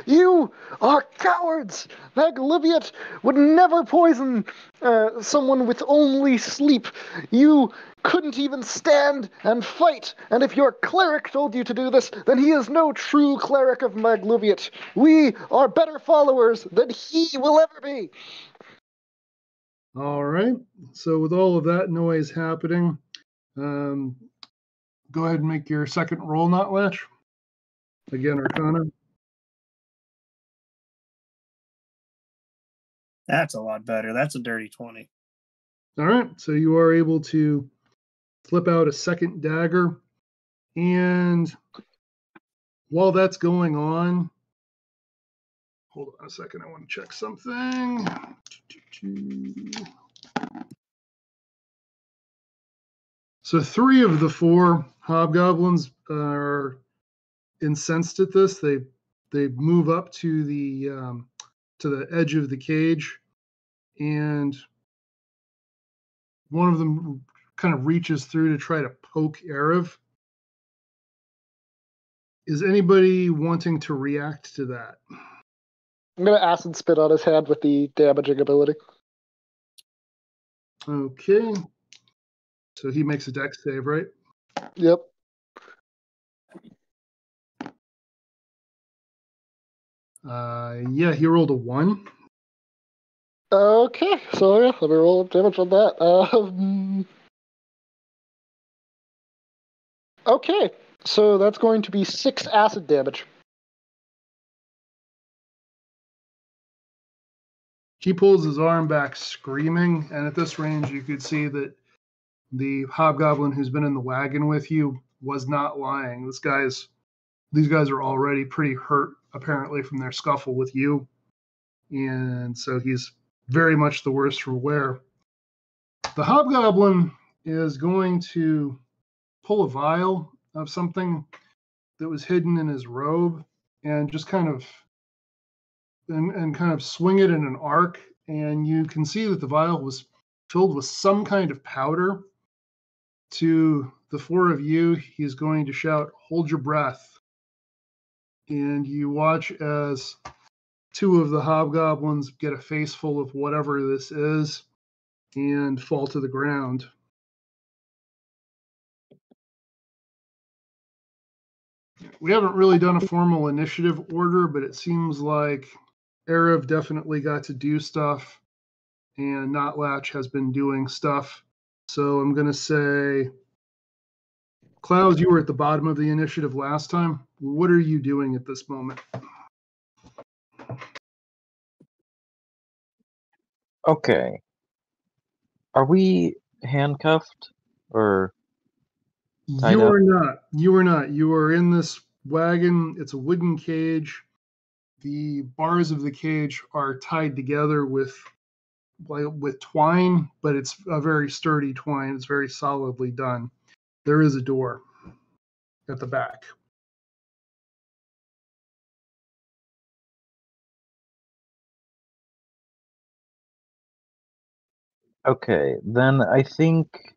"You are cowards! Magliviat would never poison someone with only sleep. You couldn't even stand and fight, and if your cleric told you to do this, then he is no true cleric of Magliviat. We are better followers than he will ever be." All right. So with all of that noise happening, go ahead and make your second roll, Notlatch. Again, Arcana. That's a lot better. That's a dirty 20. All right. So you are able to flip out a second dagger. And while that's going on, hold on a second. I want to check something. So 3 of the 4 hobgoblins are incensed at this. They move up to the edge of the cage, and one of them kind of reaches through to try to poke Arev. Is anybody wanting to react to that? I'm going to acid spit on his head with the damaging ability. Okay. So he makes a dex save, right? Yep. Yeah, he rolled a 1. Okay, so yeah, let me roll damage on that. Okay, so that's going to be 6 acid damage. He pulls his arm back screaming, and at this range you could see that the hobgoblin who's been in the wagon with you was not lying. These guys are already pretty hurt, apparently, from their scuffle with you. And so he's very much the worse for wear. The hobgoblin is going to pull a vial of something that was hidden in his robe and just kind of swing it in an arc. And you can see that the vial was filled with some kind of powder. To the 4 of you, he's going to shout, "Hold your breath." And you watch as 2 of the hobgoblins get a face full of whatever this is and fall to the ground. We haven't really done a formal initiative order, but it seems like Arev definitely got to do stuff, and Notlatch has been doing stuff. So I'm going to say, Klaus, you were at the bottom of the initiative last time. What are you doing at this moment? Okay. Are we handcuffed or tied You up? are not. You are not. You are in this wagon. It's a wooden cage. The bars of the cage are tied together with twine, but it's a very sturdy twine. It's very solidly done. There is a door at the back. Okay, then I think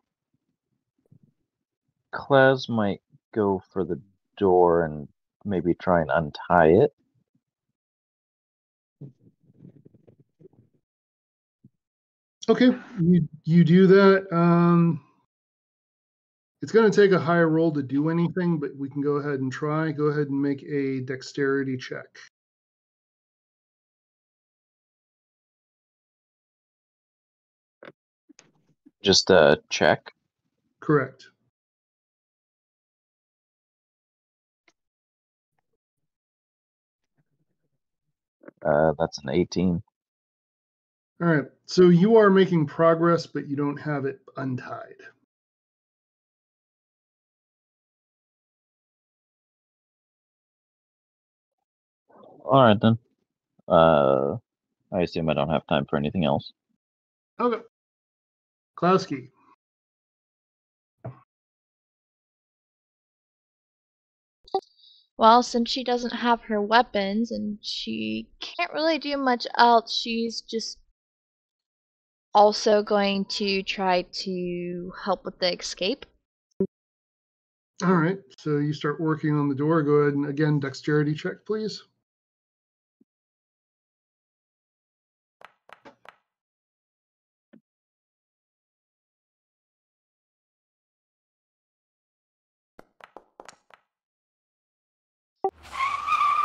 Klez might go for the door and maybe try and untie it. Okay, you do that. It's going to take a high roll to do anything, but we can go ahead and try. Go ahead and make a dexterity check. Just a check. Correct. That's an 18. All right. So you are making progress, but you don't have it untied. All right, then. I assume I don't have time for anything else. Okay. Klowski. Well, since she doesn't have her weapons and she can't really do much else, she's just also going to try to help with the escape. All right. So you start working on the door. Go ahead and again, dexterity check, please.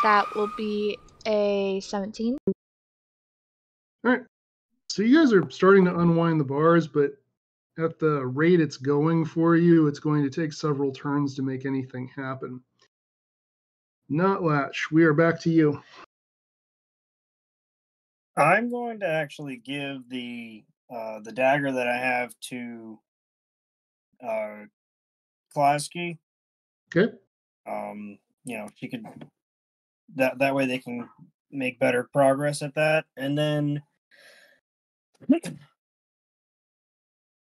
That will be a 17. All right. So you guys are starting to unwind the bars, but at the rate it's going for you, it's going to take several turns to make anything happen. Not Latch. We are back to you. I'm going to actually give the dagger that I have to Klasky. Okay. She could that way they can make better progress at that, and then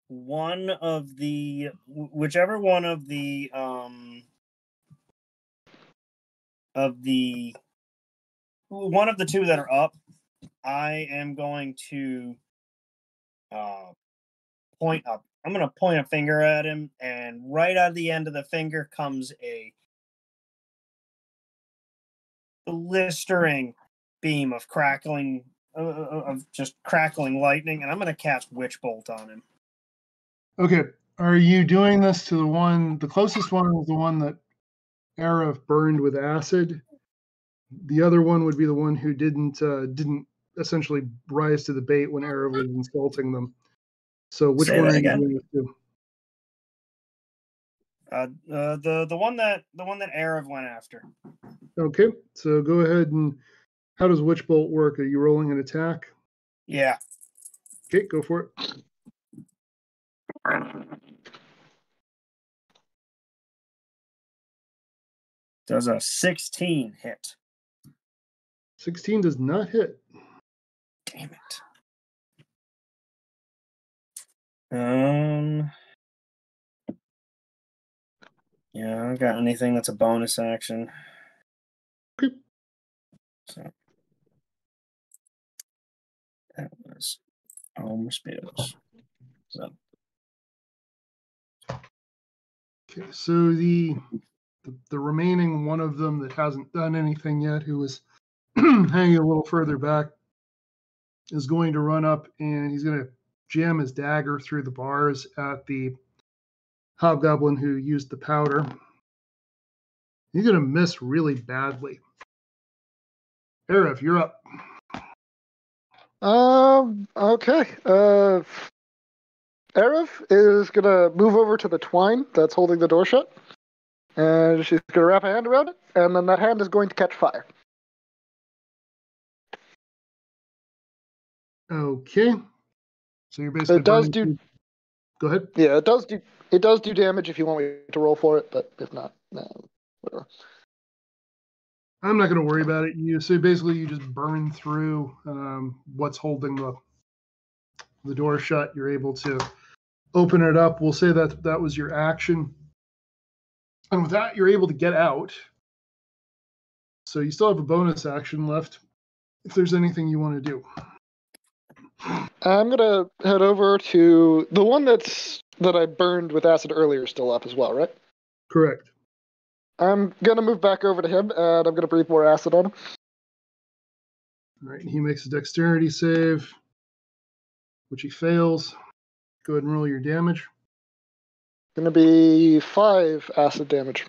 one of the whichever one of the one of the two that are up, I am going to point up. I'm going to point a finger at him, and right out of the end of the finger comes a blistering beam of crackling, of just crackling lightning, and I'm going to cast Witch Bolt on him. Okay. Are you doing this to the closest one is the one that Arif burned with acid? The other one would be the one who didn't essentially rise to the bait when Arif was insulting them. So which Say one that are you again? doing this to? The one that Arif went after. Okay, so go ahead and how does Witch Bolt work? Are you rolling an attack? Yeah. Okay, go for it. Does a 16 hit? 16 does not hit. Damn it. Yeah, I don't got anything that's a bonus action. Okay. So that was home spells. So Okay, so the remaining one of them that hasn't done anything yet, who is hanging a little further back, is going to run up and he's going to jam his dagger through the bars at the hobgoblin who used the powder. He's going to miss really badly. Arif, you're up. Okay. Arif is gonna move over to the twine that's holding the door shut, and she's gonna wrap a hand around it, and then that hand is going to catch fire. Okay. So you're basically It does do. Go ahead. Yeah, it does do. It does do damage if you want me to roll for it, but if not, no, whatever. I'm not going to worry about it. So basically you just burn through what's holding the door shut. You're able to open it up. We'll say that was your action. And with that, you're able to get out. So you still have a bonus action left if there's anything you want to do. I'm gonna head over to the one that I burned with acid earlier, still up as well, right? Correct. I'm gonna move back over to him, and I'm gonna breathe more acid on him. All right, he makes a dexterity save, which he fails. Go ahead and roll your damage. Gonna be 5 acid damage.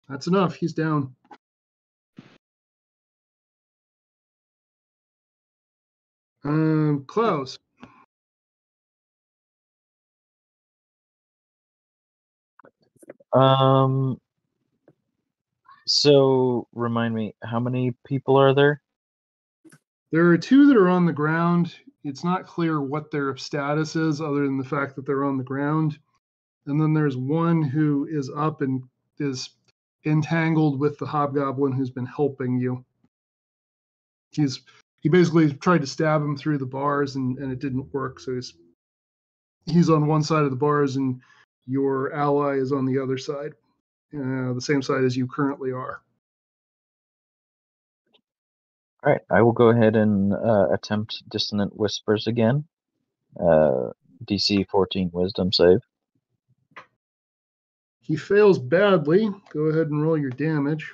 That's enough. He's down. Klaus. So remind me, how many people are there? There are two that are on the ground. It's not clear what their status is other than the fact that they're on the ground. And then there's one who is up and is entangled with the hobgoblin who's been helping you. He basically tried to stab him through the bars and it didn't work. So he's on one side of the bars and your ally is on the other side, the same side as you currently are. All right, I will go ahead and attempt Dissonant Whispers again. DC 14 Wisdom save. He fails badly. Go ahead and roll your damage.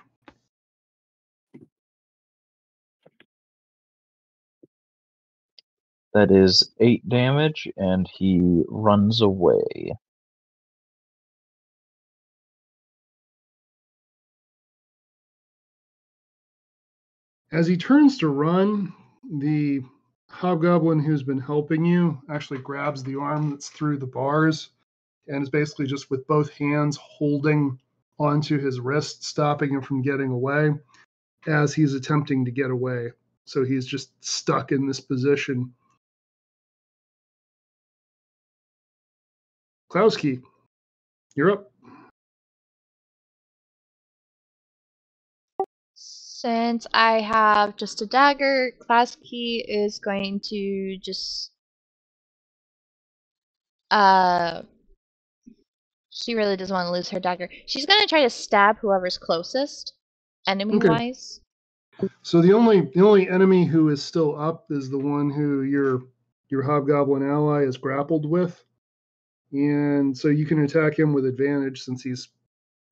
That is 8 damage, and he runs away. As he turns to run, the hobgoblin who's been helping you actually grabs the arm that's through the bars and is basically just with both hands holding onto his wrist, stopping him from getting away as he's attempting to get away. So he's just stuck in this position. Klowski, you're up. Since I have just a dagger, Klasky is going to just she really doesn't want to lose her dagger. She's gonna try to stab whoever's closest, enemy-wise. Okay. So the only enemy who is still up is the one who your hobgoblin ally is grappled with. And so you can attack him with advantage since he's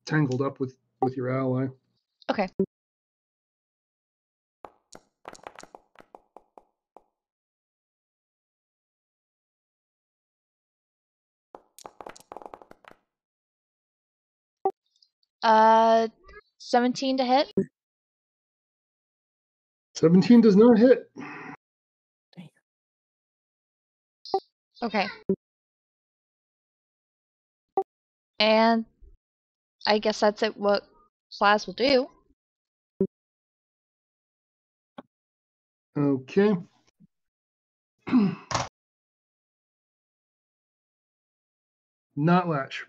tangled up with your ally. Okay. Uh, 17 to hit. 17 does not hit. Okay. And I guess that's it. What Class will do. Okay. Not latch.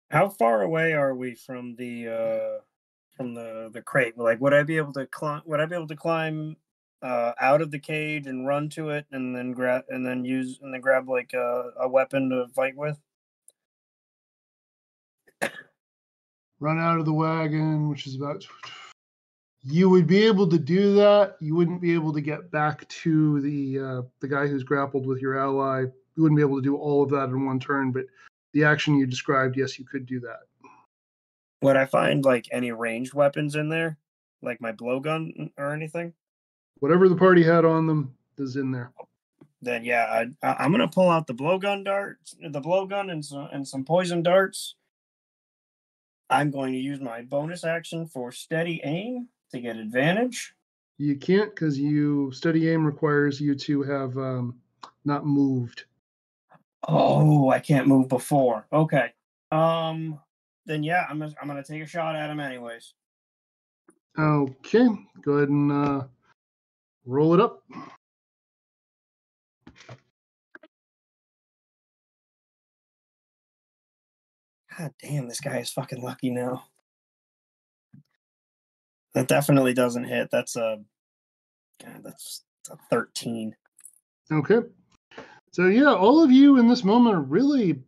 How far away are we from the crate? Like, would I be able to climb? Would I be able to climb out of the cage and run to it, and then grab like a weapon to fight with? Run out of the wagon, which is about. You would be able to do that. You wouldn't be able to get back to the guy who's grappled with your ally. You wouldn't be able to do all of that in one turn, but the action you described, yes, you could do that. Would I find like any ranged weapons in there, like my blowgun or anything? Whatever the party had on them is in there. Then yeah, I'm gonna pull out the blowgun and some poison darts. I'm going to use my bonus action for steady aim to get advantage. You can't because steady aim requires you to have not moved. Oh, I can't move before. Okay. Then yeah, I'm gonna take a shot at him anyways. Okay, go ahead and roll it up. God damn, this guy is fucking lucky now. That definitely doesn't hit. That's a 13. Okay. So yeah, all of you in this moment really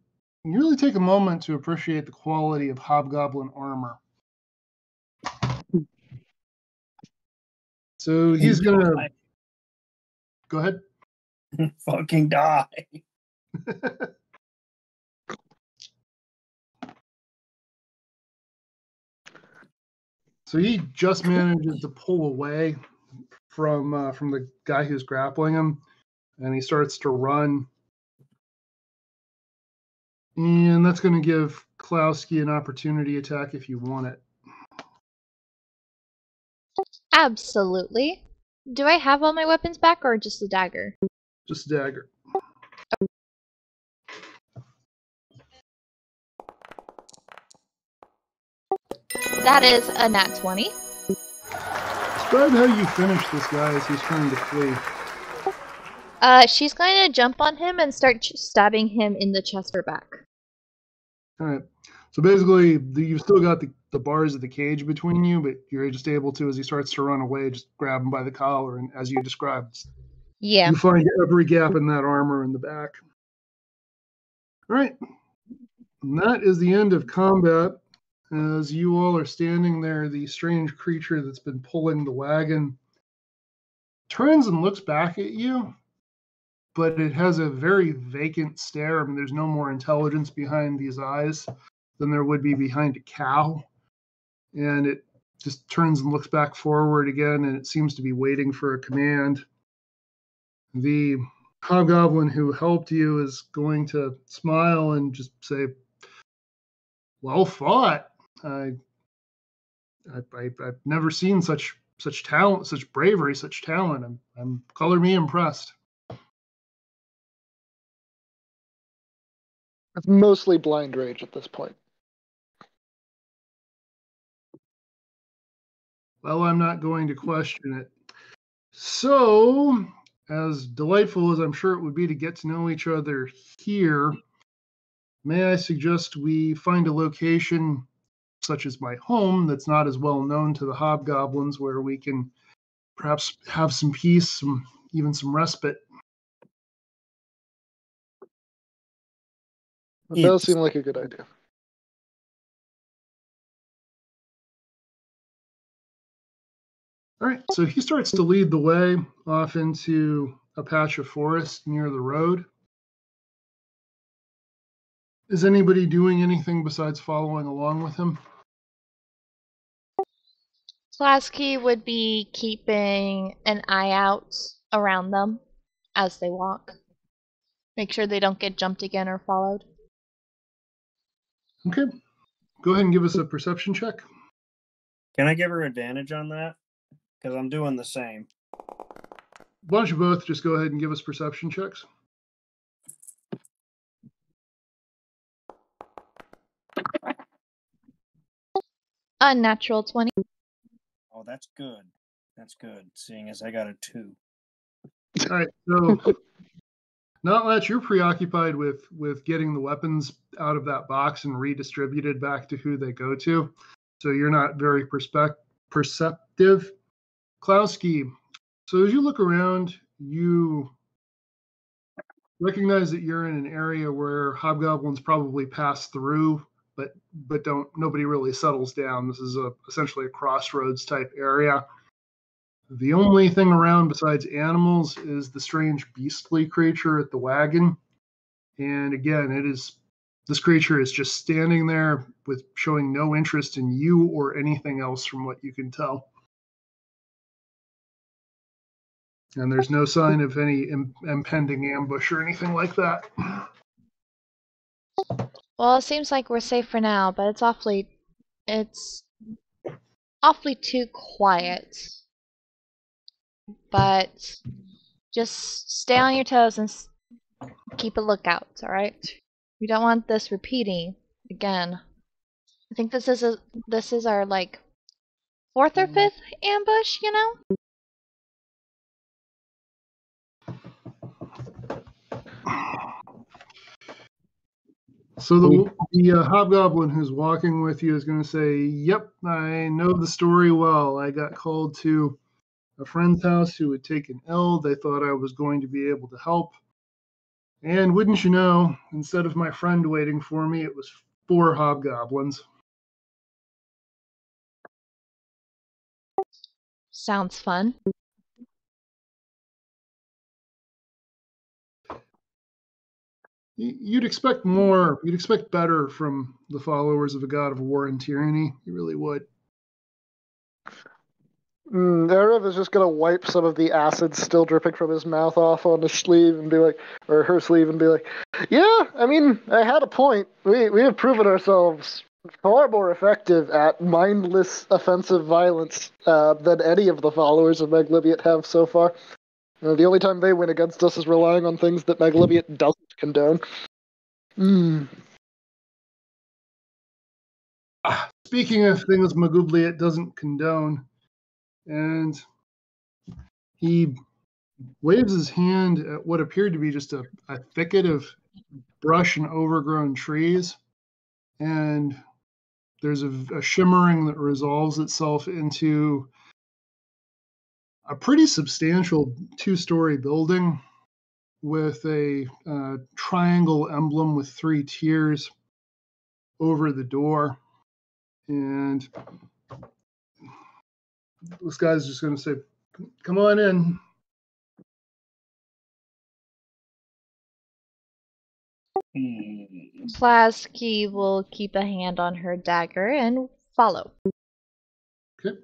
take a moment to appreciate the quality of hobgoblin armor. So he's gonna go ahead. Fucking die. So he just manages to pull away from the guy who's grappling him, and he starts to run. And that's going to give Klowski an opportunity attack if you want it. Absolutely. Do I have all my weapons back or just the dagger? Just a dagger. That is a nat 20. Describe how you finish this guy as he's trying to flee. She's going to jump on him and start stabbing him in the chest or back. All right. So basically, you've still got the bars of the cage between you, but you're just able to, as he starts to run away, just grab him by the collar, and as you described, Yeah. you find every gap in that armor in the back. All right. And that is the end of combat. As you all are standing there, the strange creature that's been pulling the wagon turns and looks back at you, but it has a very vacant stare. I mean, there's no more intelligence behind these eyes than there would be behind a cow. And it just turns and looks back forward again, and it seems to be waiting for a command. The hobgoblin who helped you is going to smile and just say, "Well fought. I've never seen such talent, such bravery, such talent. I'm color me impressed." It's mostly blind rage at this point. Well, I'm not going to question it. So, as delightful as I'm sure it would be to get to know each other here, may I suggest we find a location such as my home that's not as well known to the hobgoblins, where we can perhaps have some peace, even some respite. It does seem like a good idea. All right, so he starts to lead the way off into a patch of forest near the road. Is anybody doing anything besides following along with him? Plasky would be keeping an eye out around them as they walk. Make sure they don't get jumped again or followed. Okay. Go ahead and give us a perception check. Can I give her advantage on that? Because I'm doing the same. Why don't you both just go ahead and give us perception checks? Unnatural 20. Oh, that's good. That's good, seeing as I got a 2. All right, so not much. You're preoccupied with getting the weapons out of that box and redistributed back to who they go to. So you're not very perceptive. Klowski, so as you look around, you recognize that you're in an area where hobgoblins probably pass through, but nobody really settles down. This is essentially a crossroads type area. The only thing around besides animals is the strange beastly creature at the wagon. And again, this creature is just standing there with showing no interest in you or anything else from what you can tell. And there's no sign of any impending ambush or anything like that. Well, it seems like we're safe for now, but it's awfully too quiet. But just stay on your toes and keep a lookout, alright? We don't want this repeating again. I think this is our, like, 4th or 5th ambush, you know? So the hobgoblin who's walking with you is going to say, "Yep, I know the story well. I got called to a friend's house who had taken ill. They thought I was going to be able to help. And wouldn't you know, instead of my friend waiting for me, it was 4 hobgoblins." Sounds fun. You'd expect more. You'd expect better from the followers of a god of war and tyranny. You really would. Erev is just gonna wipe some of the acid still dripping from his mouth off on his sleeve and be like, or her sleeve, and be like, "Yeah, I mean, I had a point. We have proven ourselves far more effective at mindless offensive violence than any of the followers of Maglibiet have so far. The only time they win against us is relying on things that Maglibiet doesn't condone." Speaking of things Magubliet doesn't condone, and he waves his hand at what appeared to be just a thicket of brush and overgrown trees, and there's a shimmering that resolves itself into a pretty substantial 2-story building with a triangle emblem with 3 tiers over the door. And this guy's just going to say, "Come on in." Plasky will keep a hand on her dagger and follow. Okay.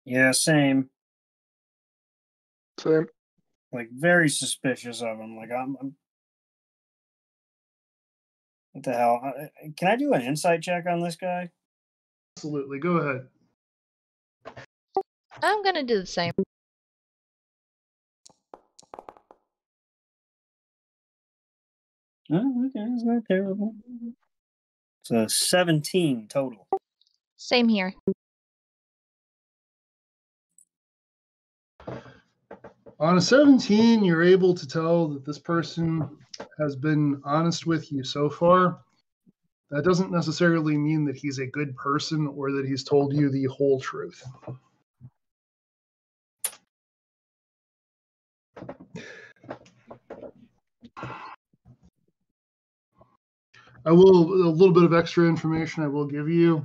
Yeah, same. Same. Like, very suspicious of him. Like, I'm what the hell? Can I do an insight check on this guy? Absolutely. Go ahead. I'm gonna do the same. Oh, okay, it's not terrible. It's a 17 total. Same here. On a 17, you're able to tell that this person has been honest with you so far. That doesn't necessarily mean that he's a good person or that he's told you the whole truth. A little bit of extra information I will give you.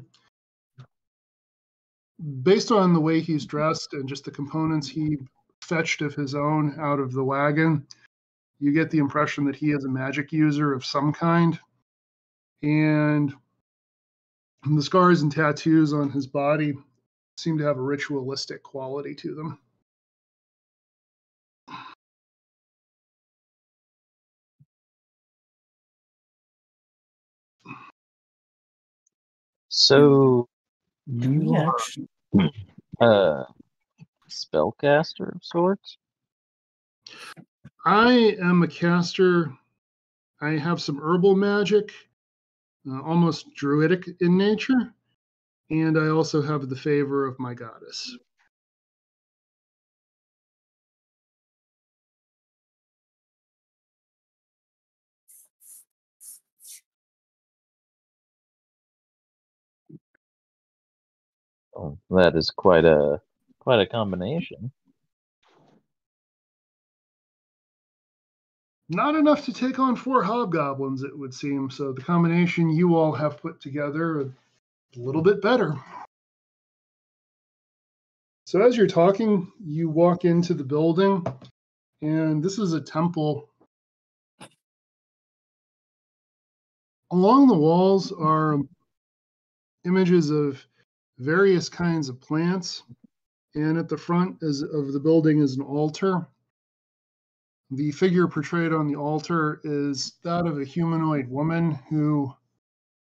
Based on the way he's dressed and just the components he fetched of his own out of the wagon, you get the impression that he is a magic user of some kind. And the scars and tattoos on his body seem to have a ritualistic quality to them. So Do we you actually? are a spellcaster of sorts? I am a caster. I have some herbal magic, almost druidic in nature, and I also have the favor of my goddess. Oh, that is quite a combination. Not enough to take on 4 hobgoblins, it would seem, so the combination you all have put together a little bit better. So as you're talking, you walk into the building, and this is a temple. Along the walls are images of various kinds of plants, and at the front of the building is an altar. The figure portrayed on the altar is that of a humanoid woman who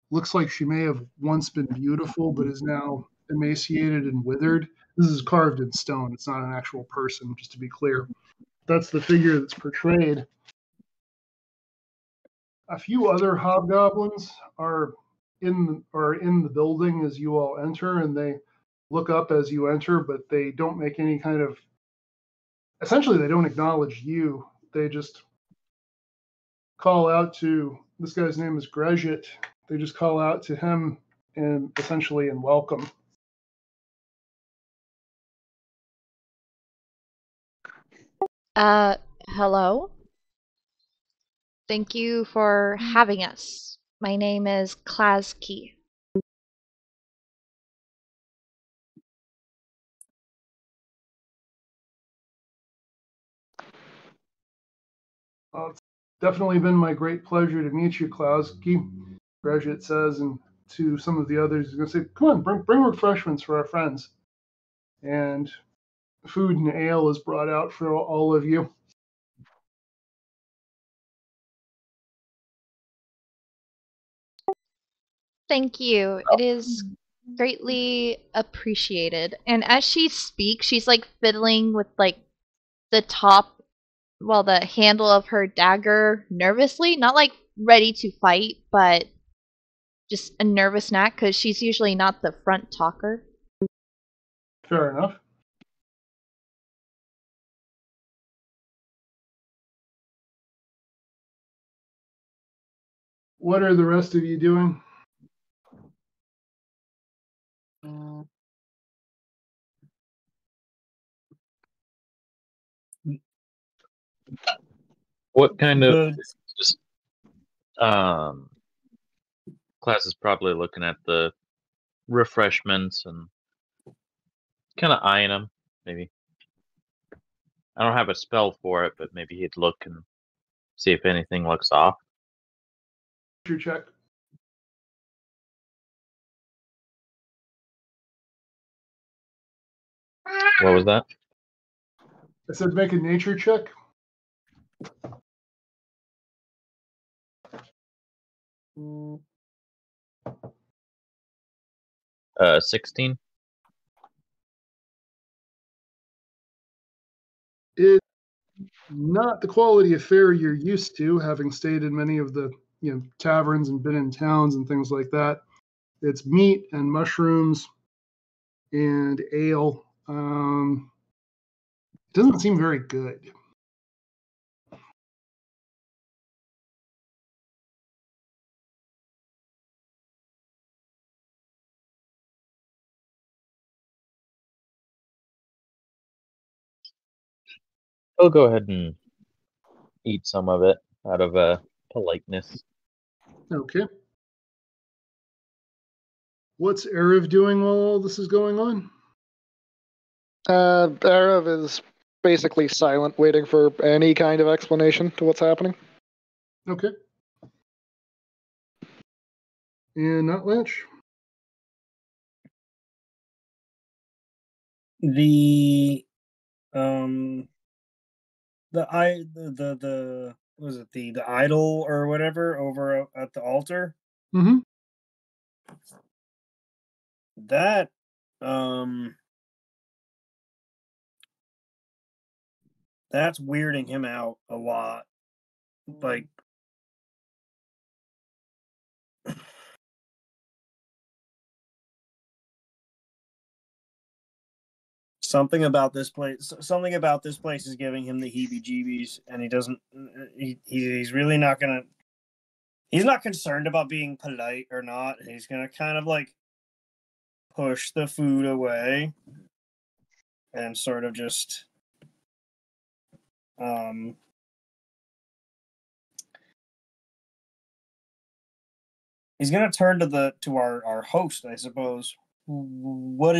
looks like she may have once been beautiful, but is now emaciated and withered. This is carved in stone. It's not an actual person, just to be clear. That's the figure that's portrayed. A few other hobgoblins are in the building as you all enter, and they look up as you enter, but they don't make any kind of. Essentially, they don't acknowledge you. They just call out to this guy's name is Grejit. They just call out to him and essentially in welcome. Hello? Thank you for having us. My name is Plasky. It's definitely been my great pleasure to meet you, Klausky. Grejit says, and to some of the others, he's going to say, "Come on, bring refreshments for our friends." And food and ale is brought out for all of you. Thank you. It is greatly appreciated. And as she speaks, she's like fiddling with like the top, well, the handle of her dagger nervously, not like ready to fight, but just a nervous knack because she's usually not the front talker. Fair enough. What are the rest of you doing? What kind of Good. just class is probably looking at the refreshments and kind of eyeing them, maybe. I don't have a spell for it, but maybe he'd look and see if anything looks off. Your check. What was that? I said make a nature check. 16. It's not the quality of fare you're used to, having stayed in many of the taverns and been in towns and things like that. It's meat and mushrooms and ale. It doesn't seem very good. I'll go ahead and eat some of it out of politeness. Okay. What's Erev doing while all this is going on? Arav is basically silent, waiting for any kind of explanation to what's happening. Okay. And Nutlatch? The was it the idol or whatever over at the altar? Mm-hmm. That that's weirding him out a lot. Like something about this place is giving him the heebie-jeebies, and he doesn't he's really not gonna, he's not concerned about being polite or not. He's gonna kind of like push the food away and sort of just he's gonna turn to our host, I suppose. What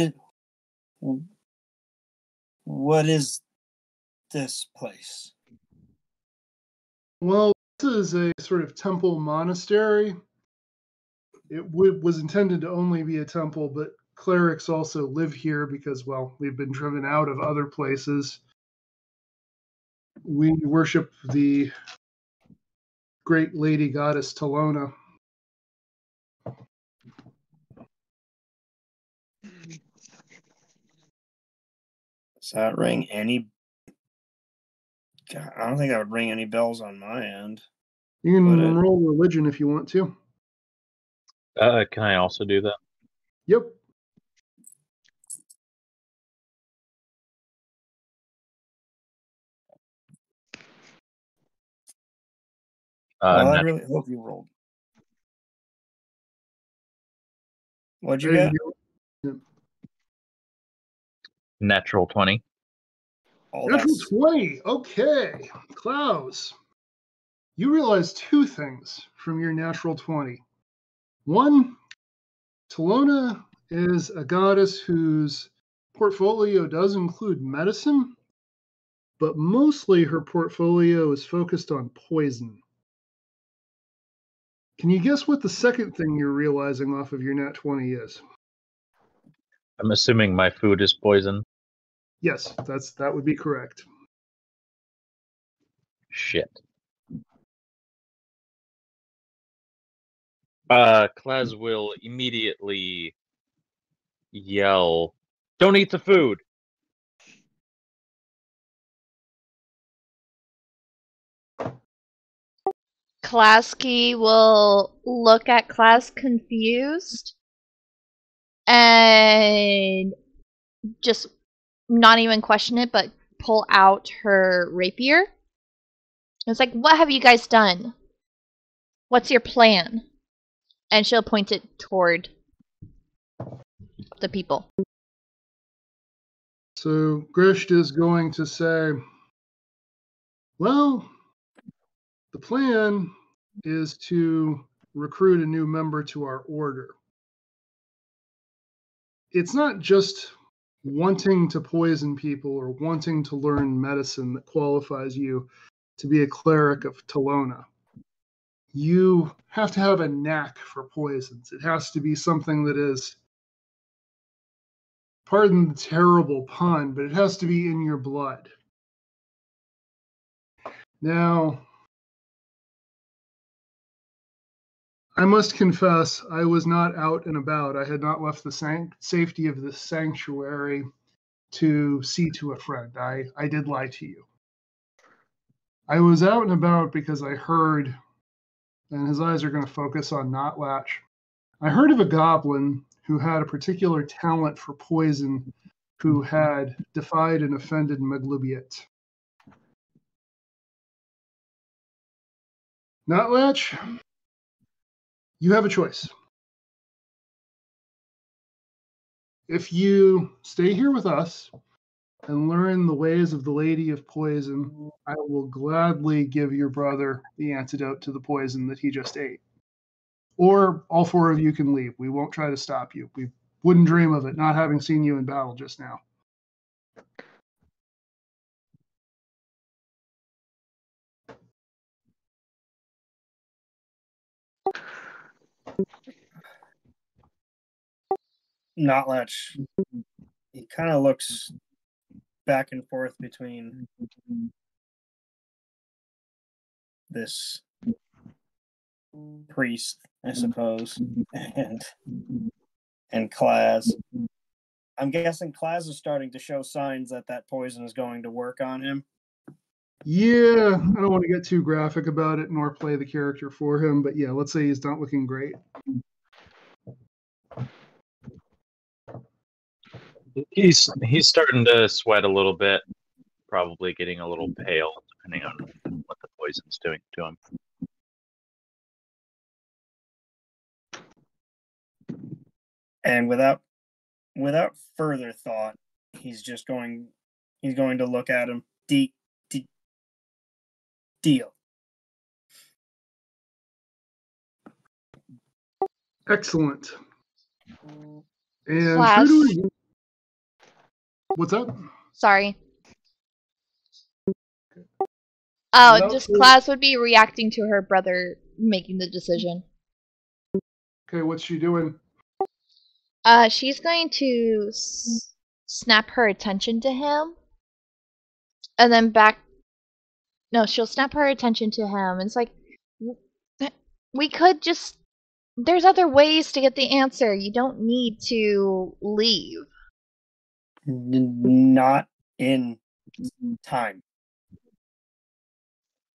is this place? Well, this is a sort of temple monastery. It was intended to only be a temple, but clerics also live here because, well, we've been driven out of other places. We worship the great lady goddess Talona. Does that ring any? God, I don't think that would ring any bells on my end. You can roll religion if you want to. Can I also do that? Yep. Well, I really hope you rolled. What'd you get? Natural 20. Oh, Natural 20. Okay. Klaus, you realize two things from your natural 20. One, Talona is a goddess whose portfolio does include medicine, but mostly her portfolio is focused on poison. Can you guess what the second thing you're realizing off of your nat 20 is? I'm assuming my food is poison. Yes, that would be correct. Shit. Klaz will immediately yell, "Don't eat the food!" Klasky will look at Class confused and just not even question it, but pull out her rapier. It's like, what have you guys done? What's your plan? And she'll point it toward the people. So Grisht is going to say, well, the plan is to recruit a new member to our order. It's not just wanting to poison people or wanting to learn medicine that qualifies you to be a cleric of Talona. You have to have a knack for poisons. It has to be something that is, pardon the terrible pun, but it has to be in your blood. Now, I must confess, I was not out and about. I had not left the safety of this sanctuary to see to a friend. I did lie to you. I was out and about because I heard, and his eyes are going to focus on Notlatch. I heard of a goblin who had a particular talent for poison, who had defied and offended Meglubiet. Notlatch, you have a choice. If you stay here with us and learn the ways of the Lady of Poison, I will gladly give your brother the antidote to the poison that he just ate. Or all four of you can leave. We won't try to stop you. We wouldn't dream of it, not having seen you in battle just now. Notlatch, he kind of looks back and forth between this priest, I suppose, and Klaz. I'm guessing Klaz is starting to show signs that that poison is going to work on him. Yeah, I don't want to get too graphic about it nor play the character for him, but yeah, let's say he's not looking great. He's starting to sweat a little bit, probably getting a little pale, depending on what the poison's doing to him. And without further thought, he's going to look at him. Deal. Excellent. And Class. What's up? Sorry. Oh, Without just further- Class would be reacting to her brother making the decision. Okay, what's she doing? She's going to snap her attention to him, and then back. No, she'll snap her attention to him, and it's like, we could just. There's other ways to get the answer. You don't need to leave. Not in time.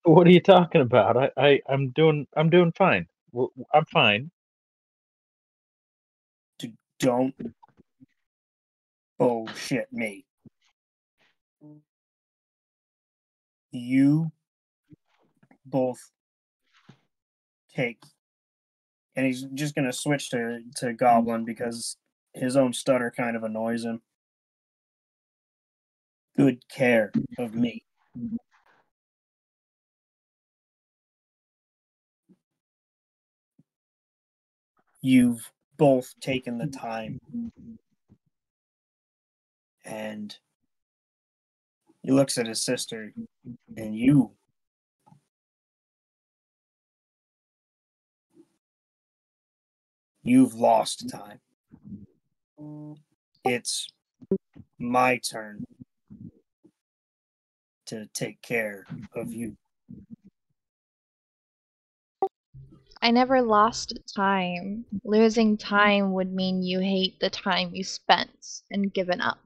What are you talking about? I'm doing fine. I'm fine. Don't bullshit me. You both take, and he's just gonna switch to Goblin because his own stutter kind of annoys him. Good care of me. You've both taken the time, and he looks at his sister, and you've lost time. It's my turn to take care of you. I never lost time. Losing time would mean you hate the time you spent and given up.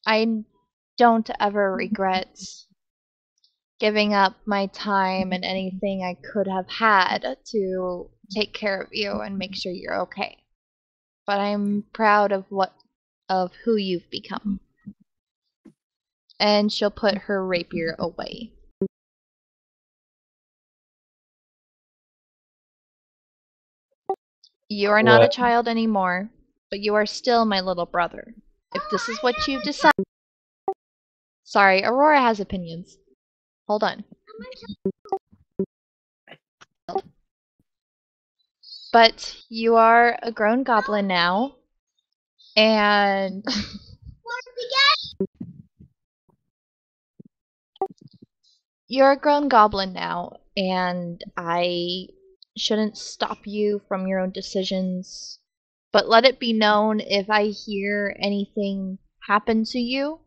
I don't ever regret giving up my time and anything I could have had to take care of you and make sure you're okay. But I'm proud of who you've become. And she'll put her rapier away. You are not a child anymore, but you are still my little brother. If this is what you've decided... Sorry, Aurora has opinions. Hold on. But you are a grown goblin now, and... You're a grown goblin now, and I shouldn't stop you from your own decisions. But let it be known, if I hear anything happen to you,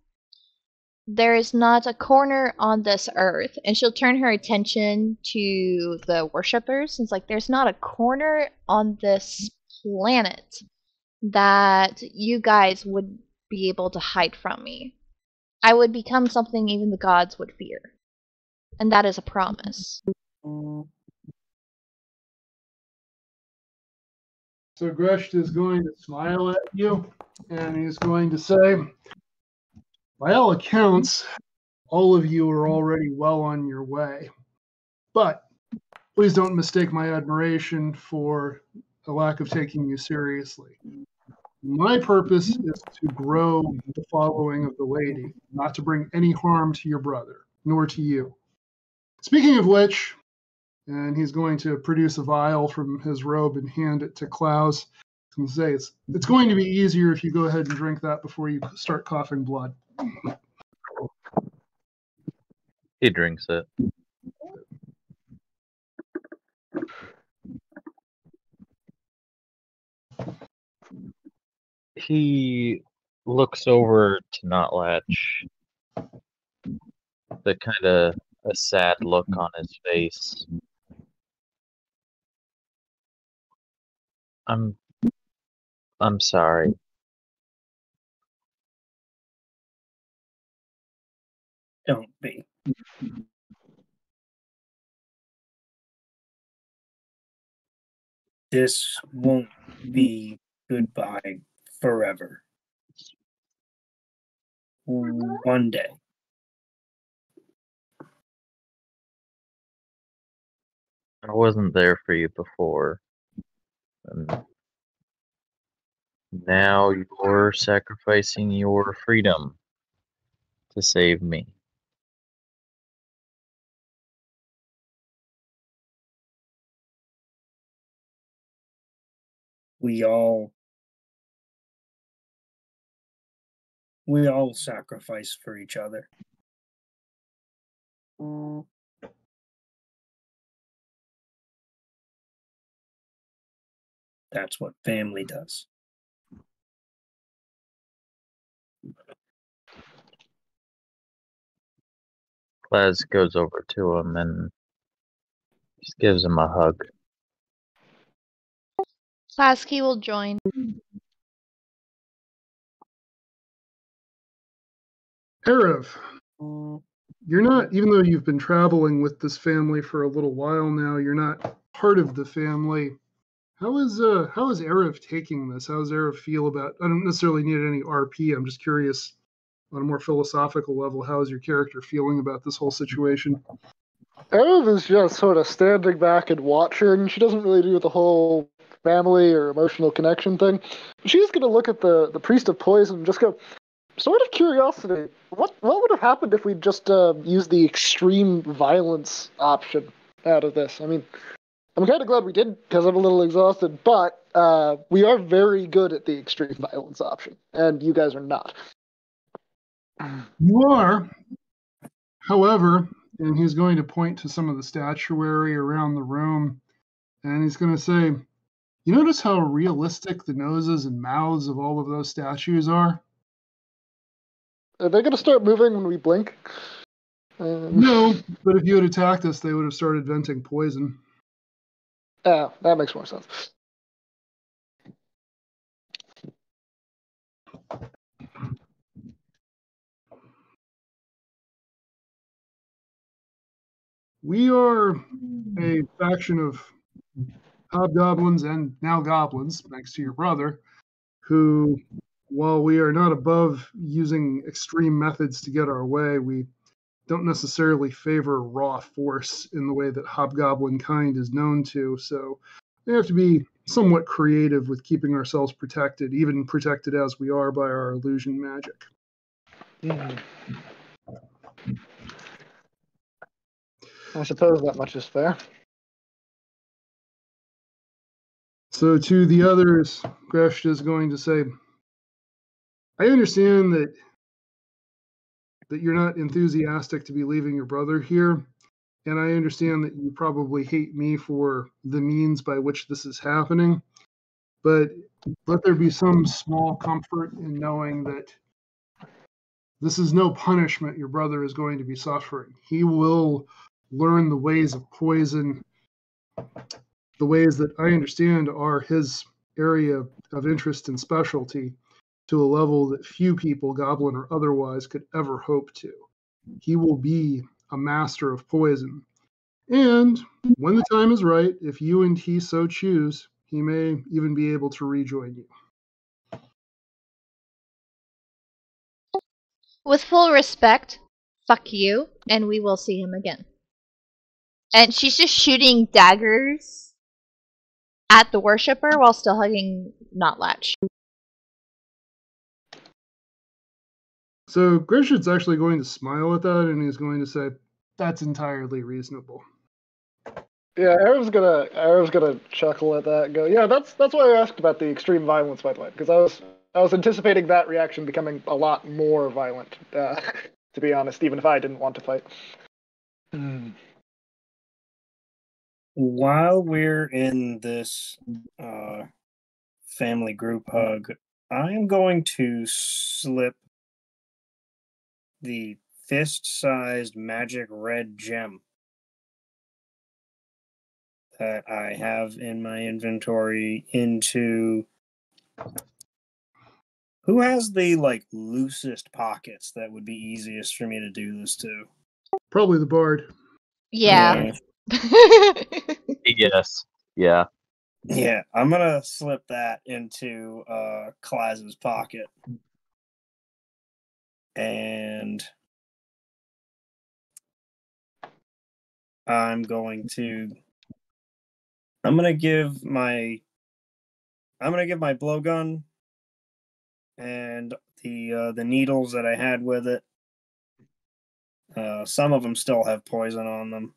there is not a corner on this earth. And she'll turn her attention to the worshippers. It's like, there's not a corner on this planet that you guys would be able to hide from me. I would become something even the gods would fear. And that is a promise. So Gresht is going to smile at you, and he's going to say, by all accounts, all of you are already well on your way. But please don't mistake my admiration for a lack of taking you seriously. My purpose is to grow the following of the lady, not to bring any harm to your brother, nor to you. Speaking of which, and he's going to produce a vial from his robe and hand it to Klaus and say, it's going to be easier if you go ahead and drink that before you start coughing blood. He drinks it. He looks over to Notlatch, the kind of a sad look on his face. I'm sorry. Don't be. This won't be goodbye forever. One day. I wasn't there for you before. And now you're sacrificing your freedom to save me. We all sacrifice for each other. That's what family does. Plaz goes over to him and just gives him a hug. Klasky will join. Erev, you're not, even though you've been traveling with this family for a little while now, you're not part of the family. How is Erev taking this? How does Erev feel about, I don't necessarily need any RP, I'm just curious on a more philosophical level, how is your character feeling about this whole situation? Erev is just sort of standing back and watching. She doesn't really do the whole family or emotional connection thing. She's going to look at the Priest of Poison and just go, sort of curiosity, what would have happened if we just used the extreme violence option out of this? I mean, I'm kind of glad we did because I'm a little exhausted, but we are very good at the extreme violence option, and you guys are not. You are, however, and he's going to point to some of the statuary around the room, and he's going to say, you notice how realistic the noses and mouths of all of those statues are? Are they going to start moving when we blink? No, but if you had attacked us, they would have started venting poison. Yeah, that makes more sense. We are a faction of hobgoblins and now goblins, thanks to your brother, who, while we are not above using extreme methods to get our way, we don't necessarily favor raw force in the way that hobgoblin kind is known to. So we have to be somewhat creative with keeping ourselves protected, even protected as we are by our illusion magic. I suppose that much is fair. So to the others, Gresh is going to say, I understand that you're not enthusiastic to be leaving your brother here, and I understand that you probably hate me for the means by which this is happening, but let there be some small comfort in knowing that this is no punishment your brother is going to be suffering. He will learn the ways of poison, the ways that I understand are his area of interest and specialty, to a level that few people, goblin or otherwise, could ever hope to. He will be a master of poison. And when the time is right, if you and he so choose, he may even be able to rejoin you. With full respect, fuck you, and we will see him again. And she's just shooting daggers at the worshipper while still hugging Notlatch. So Grishit's actually going to smile at that, and he's going to say, that's entirely reasonable. Yeah, Arab's gonna chuckle at that and go, yeah, that's why I asked about the extreme violence, by the way, because I was anticipating that reaction becoming a lot more violent, to be honest, even if I didn't want to fight. While we're in this family group hug, I am going to slip the fist-sized magic red gem that I have in my inventory into... Who has the, loosest pockets that would be easiest for me to do this to? Probably the bard. Yeah. Yes. Yeah. Yeah, I'm gonna slip that into Klaz's pocket. And I'm gonna give my blowgun and the needles that I had with it. Some of them still have poison on them.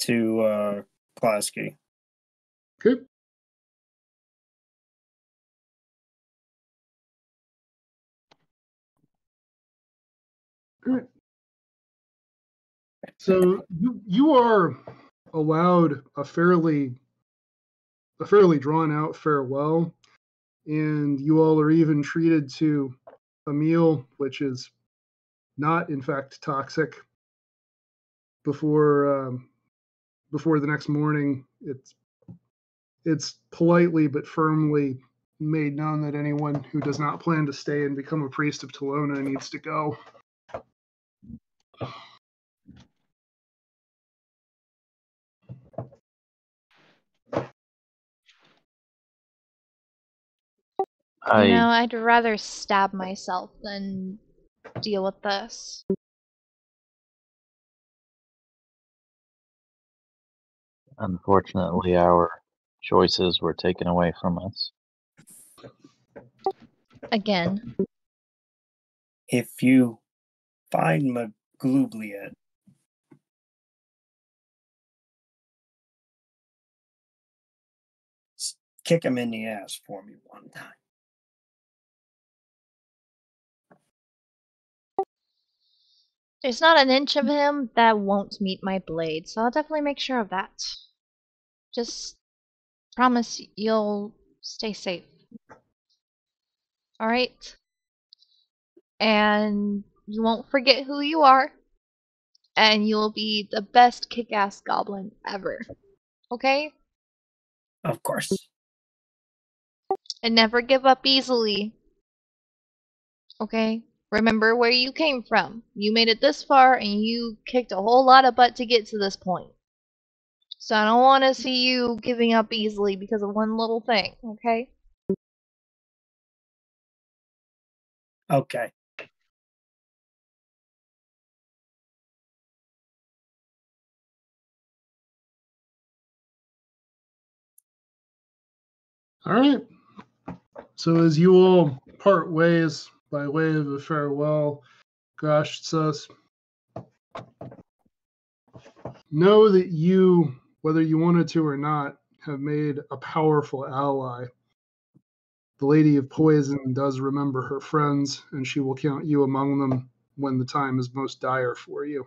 To Plasky. Okay. Good. So you are allowed a fairly drawn out farewell, and you all are even treated to a meal which is not in fact toxic before the next morning. It's politely but firmly made known that anyone who does not plan to stay and become a priest of Tolona needs to go. I'd rather stab myself than deal with this. Unfortunately, our choices were taken away from us. Again. If you find Maglubliet, kick him in the ass for me one time. There's not an inch of him that won't meet my blade, so I'll definitely make sure of that. Just promise you'll stay safe. Alright? And you won't forget who you are. And you'll be the best kick-ass goblin ever. Okay? Of course. And never give up easily. Okay? Remember where you came from. You made it this far, and you kicked a whole lot of butt to get to this point. So I don't want to see you giving up easily because of one little thing, okay? Okay. All right. So as you all part ways by way of a farewell, Gosh says, know that you, whether you wanted to or not, have made a powerful ally. The Lady of Poison does remember her friends, and she will count you among them when the time is most dire for you.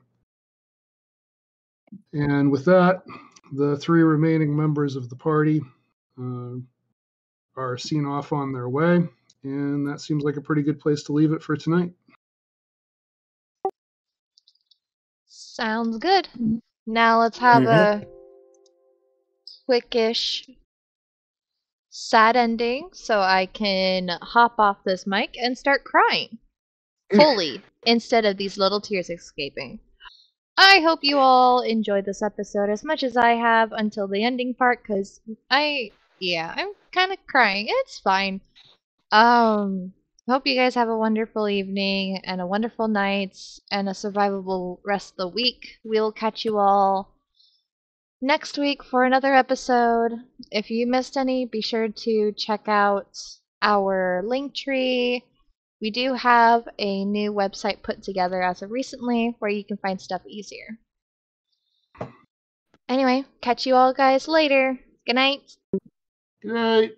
And with that, the 3 remaining members of the party are seen off on their way, and that seems like a pretty good place to leave it for tonight. Sounds good. Now let's have a quickish sad ending so I can hop off this mic and start crying fully instead of these little tears escaping. I hope you all enjoyed this episode as much as I have until the ending part, because I'm kind of crying. It's fine. Hope you guys have a wonderful evening and a wonderful night and a survivable rest of the week. We'll catch you all next week for another episode. If you missed any, be sure to check out our link tree. We do have a new website put together as of recently where you can find stuff easier. Anyway, catch you all guys later. Good night. Good night.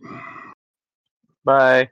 Bye.